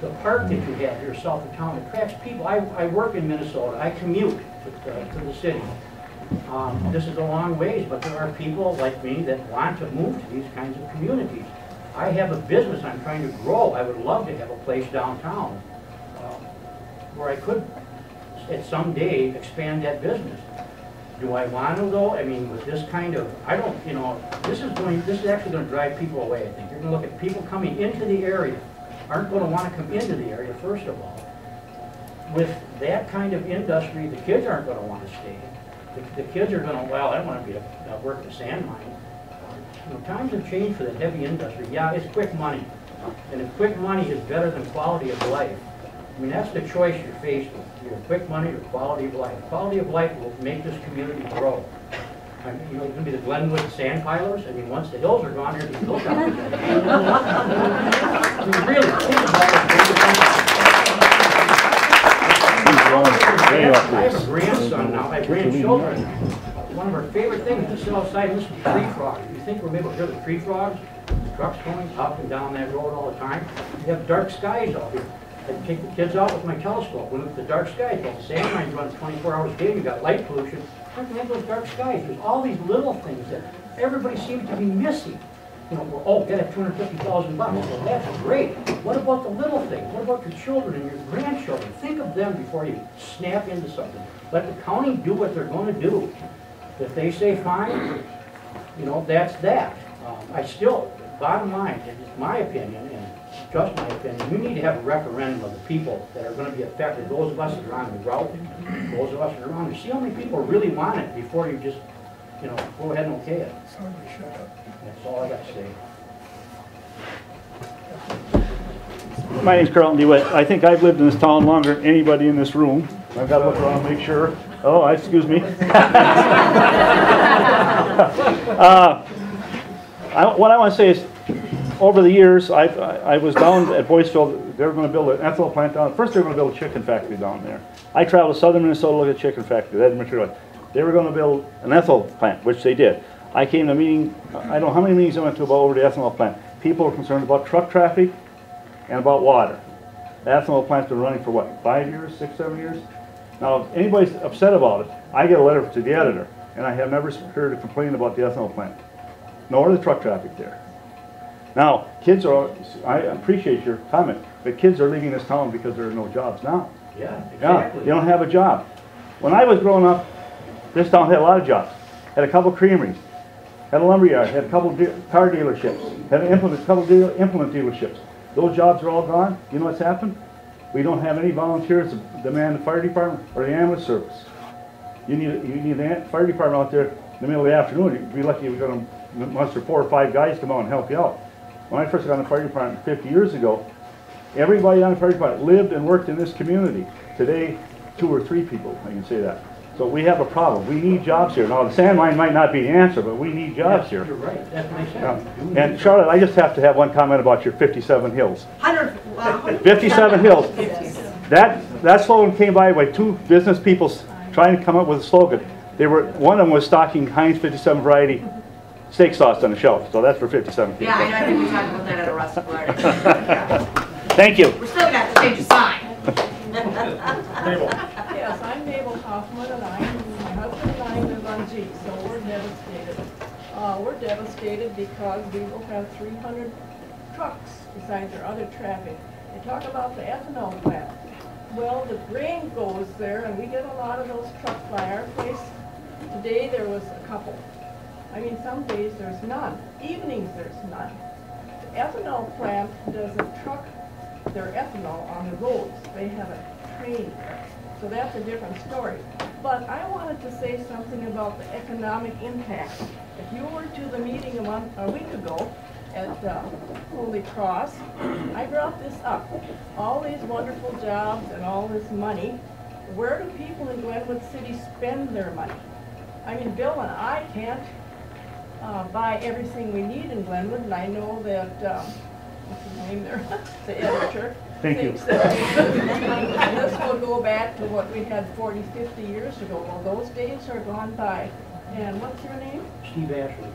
The park that you have here south of town attracts people. I work in Minnesota. I commute to the city. This is a long ways, but there are people like me that want to move to these kinds of communities. I have a business I'm trying to grow. I would love to have a place downtown where I could, at some day, expand that business. Do I want to, though? I mean, with this kind of, this is actually going to drive people away, I think. You're going to look at people coming into the area, aren't going to want to come into the area, first of all. With that kind of industry, the kids aren't going to want to stay. The kids are going to, well, I don't want to be work at a sand mine. Times have changed for the heavy industry. Yeah, it's quick money. And if quick money is better than quality of life, I mean, that's the choice you're faced with. Either quick money or quality of life. Quality of life will make this community grow. I mean, it's going to be the Glenwood sand pilers. I mean, once the hills are gone, here's the hill towers. I mean, really, think about it. I have a grandson now. I have grandchildren. One of our favorite things is to sit outside and listen to tree frogs. You think we're able to hear the tree frogs? The trucks going up and down that road all the time. You have dark skies out here. I take the kids out with my telescope. We look at the dark skies. Well, the sand mines run 24 hours a day. You've got light pollution. How can you have those dark skies? There's all these little things that everybody seems to be missing. You know, oh, get it, $250,000. Well, that's great. What about the little things? What about your children and your grandchildren? Think of them before you snap into something. Let the county do what they're going to do. If they say fine, that's that. Bottom line, it's my opinion, and just my opinion, we need to have a referendum of the people that are going to be affected. Those of us that are on the route, those of us that are on there. See how many people really want it before you just, go ahead and okay it. Somebody shut up. That's all I got to say. My name's Carlton DeWitt. I think I've lived in this town longer than anybody in this room. I've got to look around and make sure. Oh, excuse me. What I want to say is, over the years, I was down at Boyceville. They were going to build an ethanol plant down. First, they were going to build a chicken factory down there. I traveled to southern Minnesota to look at a chicken factory. That didn't materialize. They were gonna build an ethanol plant, which they did. I came to a meeting, I don't know how many meetings I went to about over the ethanol plant. People are concerned about truck traffic and about water. The ethanol plant's been running for what, 5 years, 6, 7 years? Now, if anybody's upset about it, I get a letter to the editor, and I have never heard a complaint about the ethanol plant, nor the truck traffic there. Now, kids are, I appreciate your comment, but kids are leaving this town because there are no jobs now. Yeah, Yeah, exactly. you don't have a job. When I was growing up, this town had a lot of jobs. Had a couple creameries, had a lumberyard, had a couple car dealerships, had a couple implement dealerships. Those jobs are all gone. You know what's happened? We don't have any volunteers to man the fire department or the ambulance service. You need the fire department out there in the middle of the afternoon. You'd be lucky if we're going to muster 4 or 5 guys come out and help you out. When I first got on the fire department 50 years ago, everybody on the fire department lived and worked in this community. Today, 2 or 3 people, I can say that. So we have a problem. We need jobs here. Now, the sand mine might not be the answer, but we need jobs here. You're right, that makes Yeah. sense. And Charlotte, I just have to have one comment about your 57 Hills. 57 Hills. 57. That slogan came by 2 business people trying to come up with a slogan. One of them was stocking Heinz 57 variety steak sauce on the shelf. So that's for 57 people. Yeah, I know, I think we talked about that at a rustic party. Thank you. We're still gonna have to change the sign. Yes, I'm Mabel Hoffman, and my husband and I live on G, so we're devastated. We're devastated because we will have 300 trucks besides our other traffic. They talk about the ethanol plant. Well, the grain goes there, and we get a lot of those trucks by our place. Today there was a couple. I mean, some days there's none. Evenings there's none. The ethanol plant doesn't truck their ethanol on the roads. They have a train there. So that's a different story. But I wanted to say something about the economic impact. If you were to the meeting a week ago at Holy Cross, I brought this up. All these wonderful jobs and all this money, where do people in Glenwood City spend their money? I mean, Bill and I can't buy everything we need in Glenwood, and I know that, what's his name there, the editor, Thank you. thinks that and this will go back to what we had 40, 50 years ago. Well, those days are gone by. And what's your name? Steve Ashley.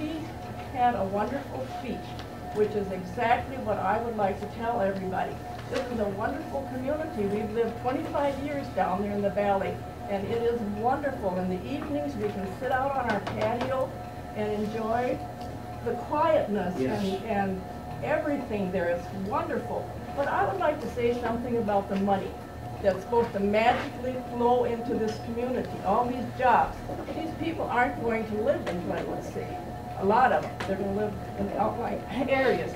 He had a wonderful speech, which is exactly what I would like to tell everybody. This is a wonderful community. We've lived 25 years down there in the valley, and it is wonderful. In the evenings, we can sit out on our patio and enjoy the quietness. Yes. and everything there is wonderful. But I would like to say something about the money that's supposed to magically flow into this community, all these jobs. These people aren't going to live in Glenwood City. A lot of them. They're going to live in the outlying areas.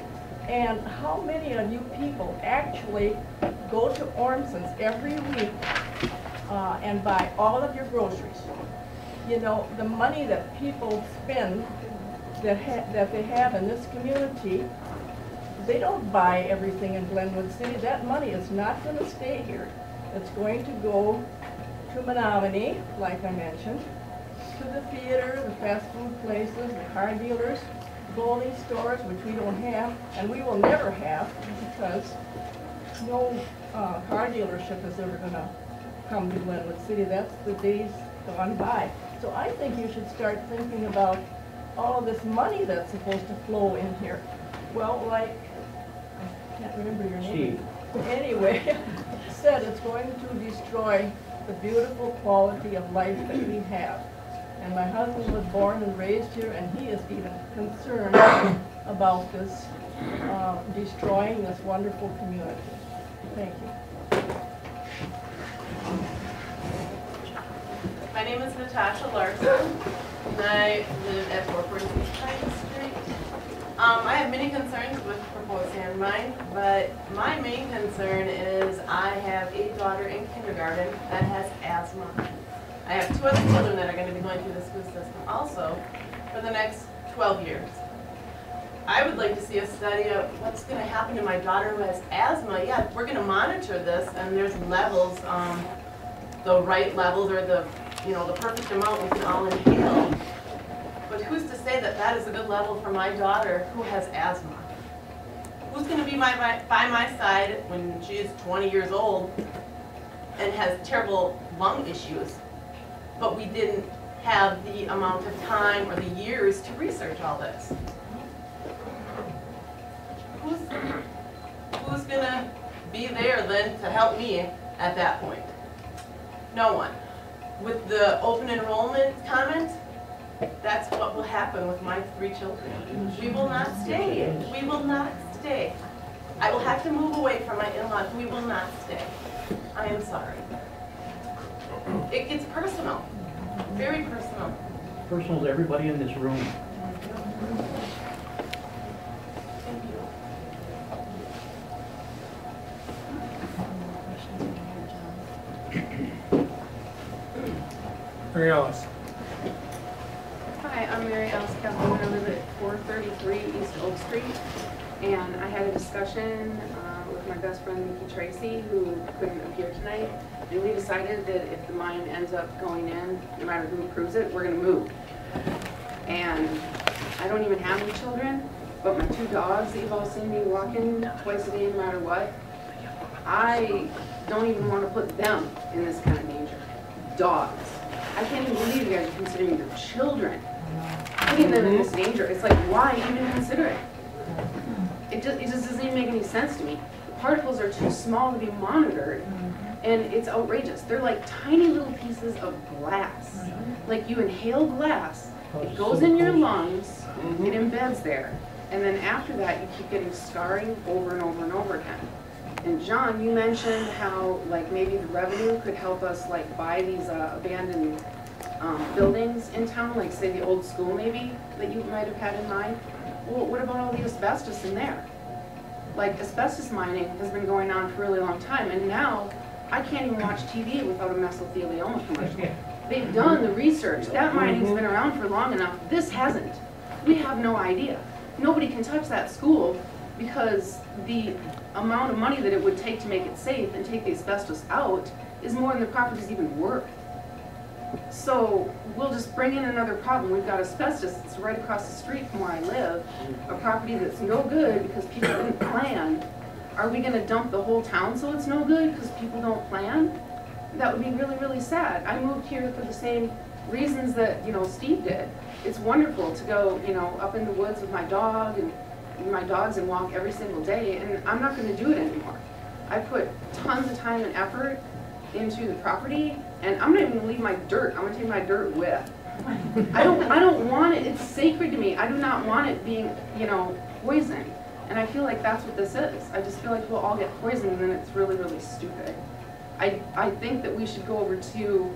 And how many of you people actually go to Ormson's every week and buy all of your groceries? You know, the money that people spend that they have in this community, they don't buy everything in Glenwood City. That money is not going to stay here. It's going to go to Menominee, like I mentioned, to the theater, the fast food places, the car dealers, clothing stores, which we don't have, and we will never have because no car dealership is ever going to come to Glenwood City. That's the days gone by. So I think you should start thinking about all this money that's supposed to flow in here. Well, like, I can't remember your name. Steve. Anyway, said it's going to destroy the beautiful quality of life that we have. And my husband was born and raised here, and he is even concerned about this, destroying this wonderful community. Thank you. My name is Natasha Larson, and I live at 446 Pine Street. I have many concerns with proposed sand mine, but my main concern is I have a daughter in kindergarten that has asthma. I have 2 other children that are going to be going through the school system also for the next 12 years. I would like to see a study of what's going to happen to my daughter who has asthma. Yeah, we're going to monitor this, and there's levels, the right levels or the perfect amount we can all inhale. But who's to say that that is a good level for my daughter who has asthma? Who's going to be by my side when she is 20 years old and has terrible lung issues? but we didn't have the amount of time or the years to research all this. Who's gonna be there then to help me at that point? No one. With the open enrollment comment, that's what will happen with my 3 children. We will not stay. We will not stay. I will have to move away from my in-laws. We will not stay. I am sorry. It gets personal, very personal. Personal to everybody in this room. Mary Alice. Hi, I'm Mary Alice Calhoun. I live at 433 East Oak Street. And I had a discussion with my best friend, Nikki Tracy, who couldn't appear tonight. And we decided that if the mine ends up going in, no matter who approves it, we're going to move. And I don't even have any children, but my 2 dogs that you've all seen me walking twice a day no matter what, I don't even want to put them in this kind of danger. Dogs. I can't even believe you guys are considering your children, putting them in this danger. It's like, why even consider it? It just doesn't even make any sense to me. The particles are too small to be monitored, and it's outrageous. They're like tiny little pieces of glass. Like you inhale glass, it goes in your lungs, it embeds there, and then after that you keep getting scarring over and over and over again. And John, you mentioned how like maybe the revenue could help us like buy these abandoned buildings in town, like say the old school maybe that you might have had in mind. Well, what about all the asbestos in there? Like asbestos mining has been going on for a really long time, and now I can't even watch TV without a mesothelioma commercial. They've done the research. That mining's been around for long enough. This hasn't. We have no idea. Nobody can touch that school because the amount of money that it would take to make it safe and take the asbestos out is more than the property's even worth. So we'll just bring in another problem. We've got asbestos that's right across the street from where I live, a property that's no good because people didn't plan. Are we going to dump the whole town so it's no good because people don't plan? That would be really, really sad. I moved here for the same reasons that, you know, Steve did. It's wonderful to go, you know, up in the woods with my dog and my dogs and walk every single day, and I'm not going to do it anymore. I put tons of time and effort into the property, and I'm not even going to leave my dirt. I'm going to take my dirt with. I don't want it. It's sacred to me. I do not want it being, you know, poisoned. And I feel like that's what this is. I just feel like we'll all get poisoned, and then it's really, really stupid. I think that we should go over to,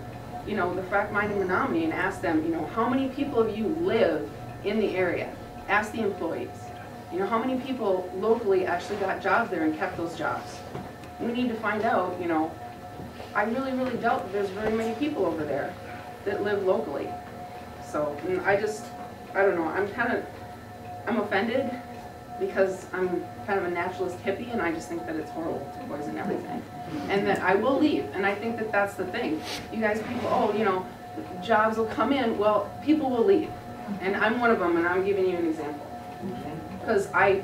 you know, the frac mine in Menominee and ask them, you know, how many people of you live in the area? Ask the employees. You know, how many people locally actually got jobs there and kept those jobs? We need to find out, you know. I really, really doubt that there's very many people over there that live locally. So, I don't know, I'm offended because I'm kind of a naturalist hippie, and I just think that it's horrible to poison everything. And that I will leave, and I think that that's the thing. You guys people, oh, you know, jobs will come in. Well, people will leave, and I'm one of them, and I'm giving you an example. Because I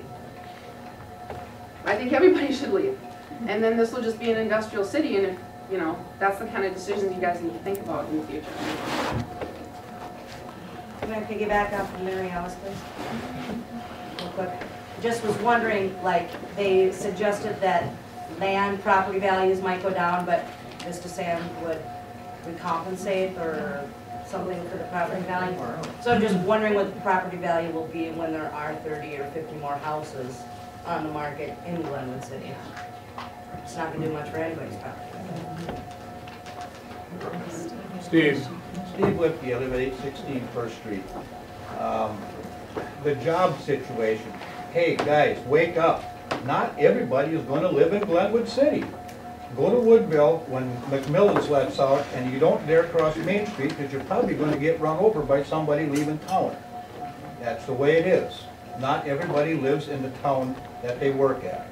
think everybody should leave. And then this will just be an industrial city, and if, you know, that's the kind of decisions you guys need to think about in the future. Can I piggyback off of Mary Alice, please? Real quick. Just was wondering, like, they suggested that land property values might go down, but Mr. Sam would compensate or something for the property value. So I'm just wondering what the property value will be when there are 30 or 50 more houses on the market in Glenwood City. It's not going to do much for anybody's property. Steve. Steve Lipke, I live at 816 First Street. The job situation. Hey guys, wake up. Not everybody is going to live in Glenwood City. Go to Woodville when McMillan's lets out, and you don't dare cross Main Street because you're probably going to get run over by somebody leaving town. That's the way it is. Not everybody lives in the town that they work at.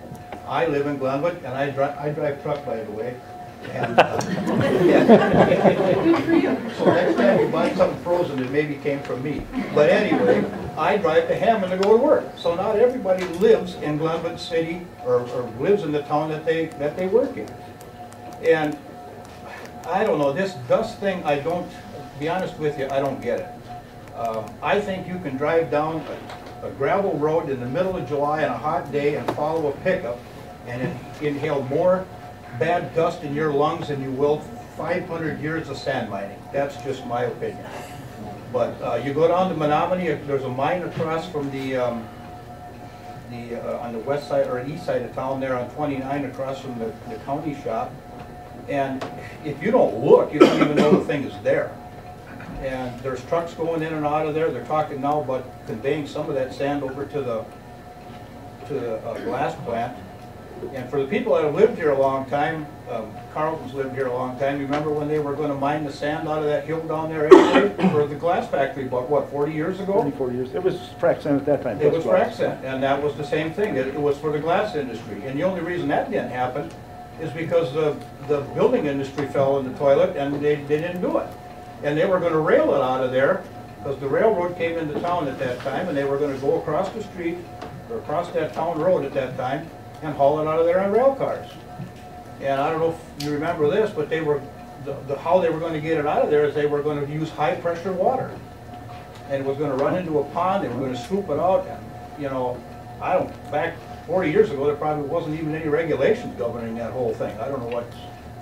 I live in Glenwood, and I drive truck, by the way. And, Good for you. So next time you buy something frozen, it maybe came from me. But anyway, I drive to Hammond to go to work. So not everybody lives in Glenwood City or lives in the town that they work in. And I don't know, this dust thing, I don't be honest with you, I don't get it. I think you can drive down a gravel road in the middle of July on a hot day and follow a pickup and inhale more bad dust in your lungs than you will 500 years of sand mining. That's just my opinion. But you go down to Menominee, there's a mine across from on the west side or east side of town there on 29 across from the county shop. And if you don't look, you don't even know the thing is there. And there's trucks going in and out of there. They're talking now about conveying some of that sand over to the glass plant. And for the people that have lived here a long time, Carlton's lived here a long time, you remember when they were going to mine the sand out of that hill down there anyway for the glass factory about, what, 40 years ago? 24 years. It was frac sand at that time. It was frac sand, and that was the same thing. It was for the glass industry. And the only reason that didn't happen is because the building industry fell in the toilet and they didn't do it. And they were going to rail it out of there because the railroad came into town at that time, and they were going to go across the street or across that town road at that time and haul it out of there on rail cars. And I don't know if you remember this, but they were how they were going to get it out of there is they were going to use high pressure water, and it was going to run into a pond. They were going to scoop it out, and you know, back 40 years ago there probably wasn't even any regulations governing that whole thing. I don't know what.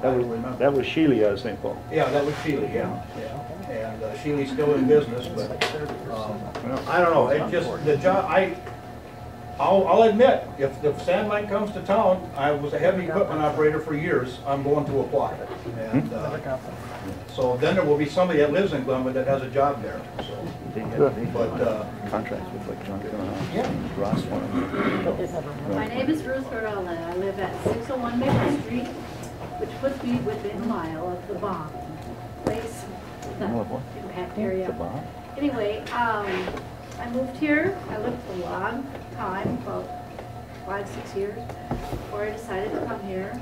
That was Sheely out of St. Paul. Yeah, that was Sheely. Yeah. And Sheely's still in business, but I don't know. It just the job. I'll admit, if the sand mine comes to town, I was a heavy equipment operator for years, I'm going to apply. And so then there will be somebody that lives in Glenwood that has a job there. So, but contracts with like John yeah. Ross one. My name is Ruth Hurdle, and I live at 601 Maple Street, which puts me within a mile of the bomb place, the impact area. Anyway, I moved here. I lived a long time, about 5-6 years, before I decided to come here.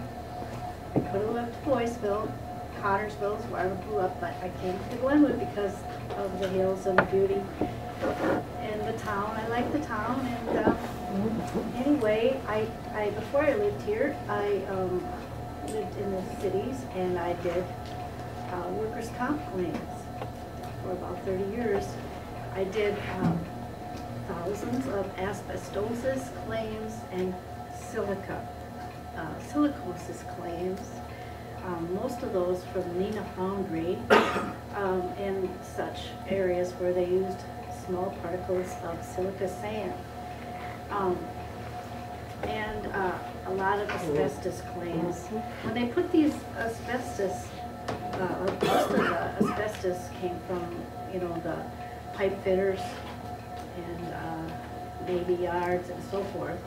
I could have left Boyceville, Connersville is where I grew up, but I came to Glenwood because of the hills and the beauty and the town. I like the town, and anyway, I before I lived here, I lived in the cities, and I did workers' comp claims for about 30 years. I did thousands of asbestosis claims and silicosis claims. Most of those from Neenah Foundry and such areas where they used small particles of silica sand. And a lot of asbestos claims. When they put these asbestos, most of the asbestos came from, you know, the pipe fitters and navy yards and so forth,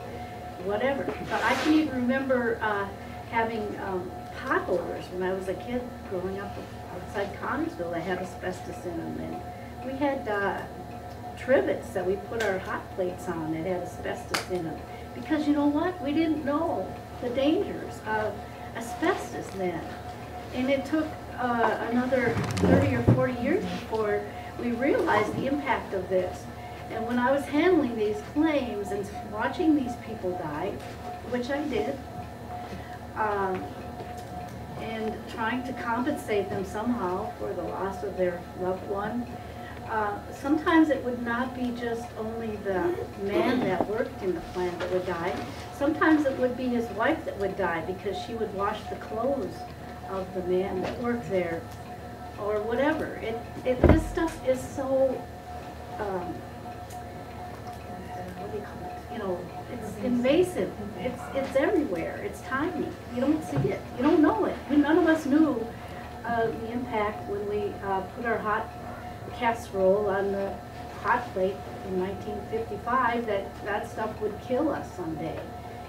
whatever. But I can even remember having pot holders when I was a kid growing up outside Connersville. They had asbestos in them, and we had trivets that we put our hot plates on that had asbestos in them. Because you know what? We didn't know the dangers of asbestos then. And it took another 30 or 40 years before we realized the impact of this. And when I was handling these claims and watching these people die, which I did, and trying to compensate them somehow for the loss of their loved one, sometimes it would not be just only the man that worked in the plant that would die. Sometimes it would be his wife that would die because she would wash the clothes of the man that worked there, or whatever. This stuff is so, what do you call it? You know, it's invasive. It's everywhere. It's tiny. You don't see it. You don't know it. None of us knew the impact when we put our hot casserole on the hot plate in 1955, that stuff would kill us someday.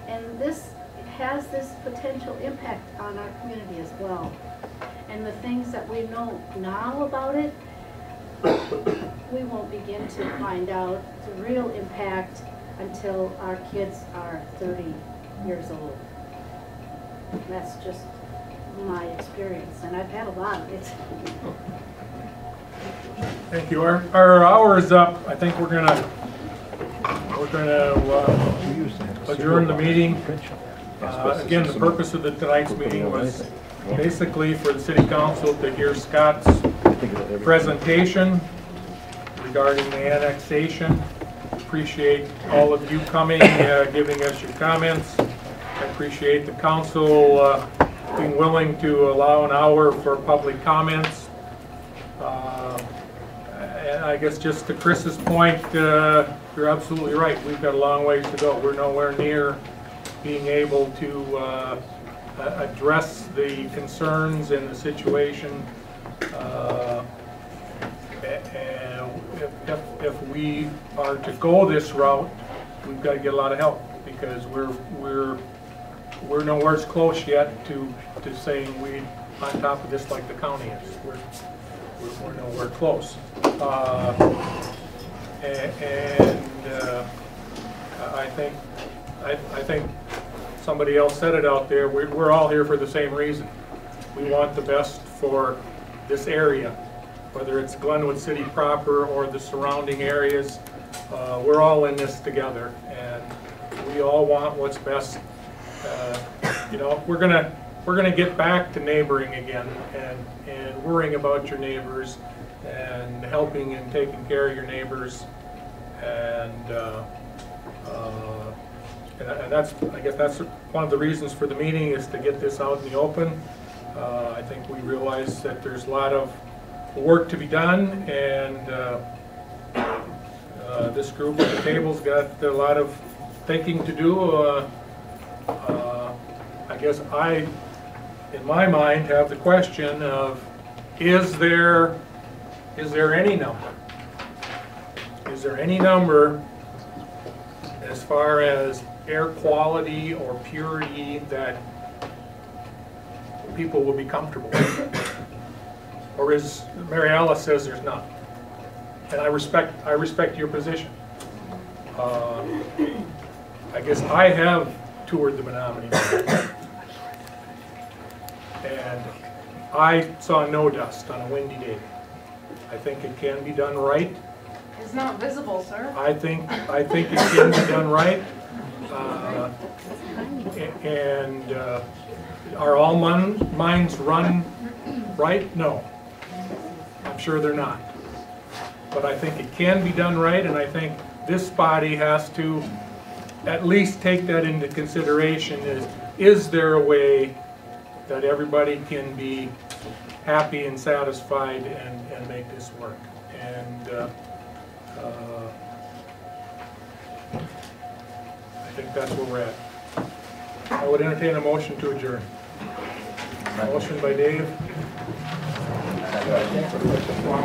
And this has this potential impact on our community as well. And the things that we know now about it, we won't begin to find out the real impact until our kids are 30 years old. That's just my experience, and I've had a lot of it. Thank you. Our hour is up. I think we're gonna adjourn the meeting. Again, the purpose of tonight's meeting was basically for the city council to hear Scott's presentation regarding the annexation. Appreciate all of you coming, giving us your comments. I appreciate the council being willing to allow an hour for public comments. And I guess just to Chris's point, you're absolutely right. We've got a long ways to go. We're nowhere near being able to address the concerns and the situation. If we are to go this route, we've got to get a lot of help, because we're nowhere close yet to saying we on top of this like the county is. We're nowhere close. I think somebody else said it out there. We're all here for the same reason. We want the best for this area, whether it's Glenwood City proper or the surrounding areas. We're all in this together, and we all want what's best. You know, we're gonna get back to neighboring again, and worrying about your neighbors, and helping and taking care of your neighbors, and that's, I guess that's one of the reasons for the meeting, is to get this out in the open. I think we realize that there's a lot of work to be done, and this group at the table's got a lot of thinking to do. I guess I, in my mind, have the question of, is there any number? Is there any number as far as air quality or purity that people will be comfortable with? Or is, Mary Alice says there's none, and I respect your position. I guess I have toured the Menominee, and I saw no dust on a windy day. I think it can be done right. It's not visible, sir. I think it can be done right. And are all mines run right? No. I'm sure they're not. But I think it can be done right, and I think this body has to at least take that into consideration. Is there a way that everybody can be happy and satisfied and make this work? And I think that's where we're at. I would entertain a motion to adjourn. Motion by Dave. All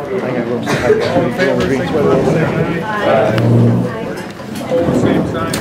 in favor, signify by saying aye. Opposed, same sign.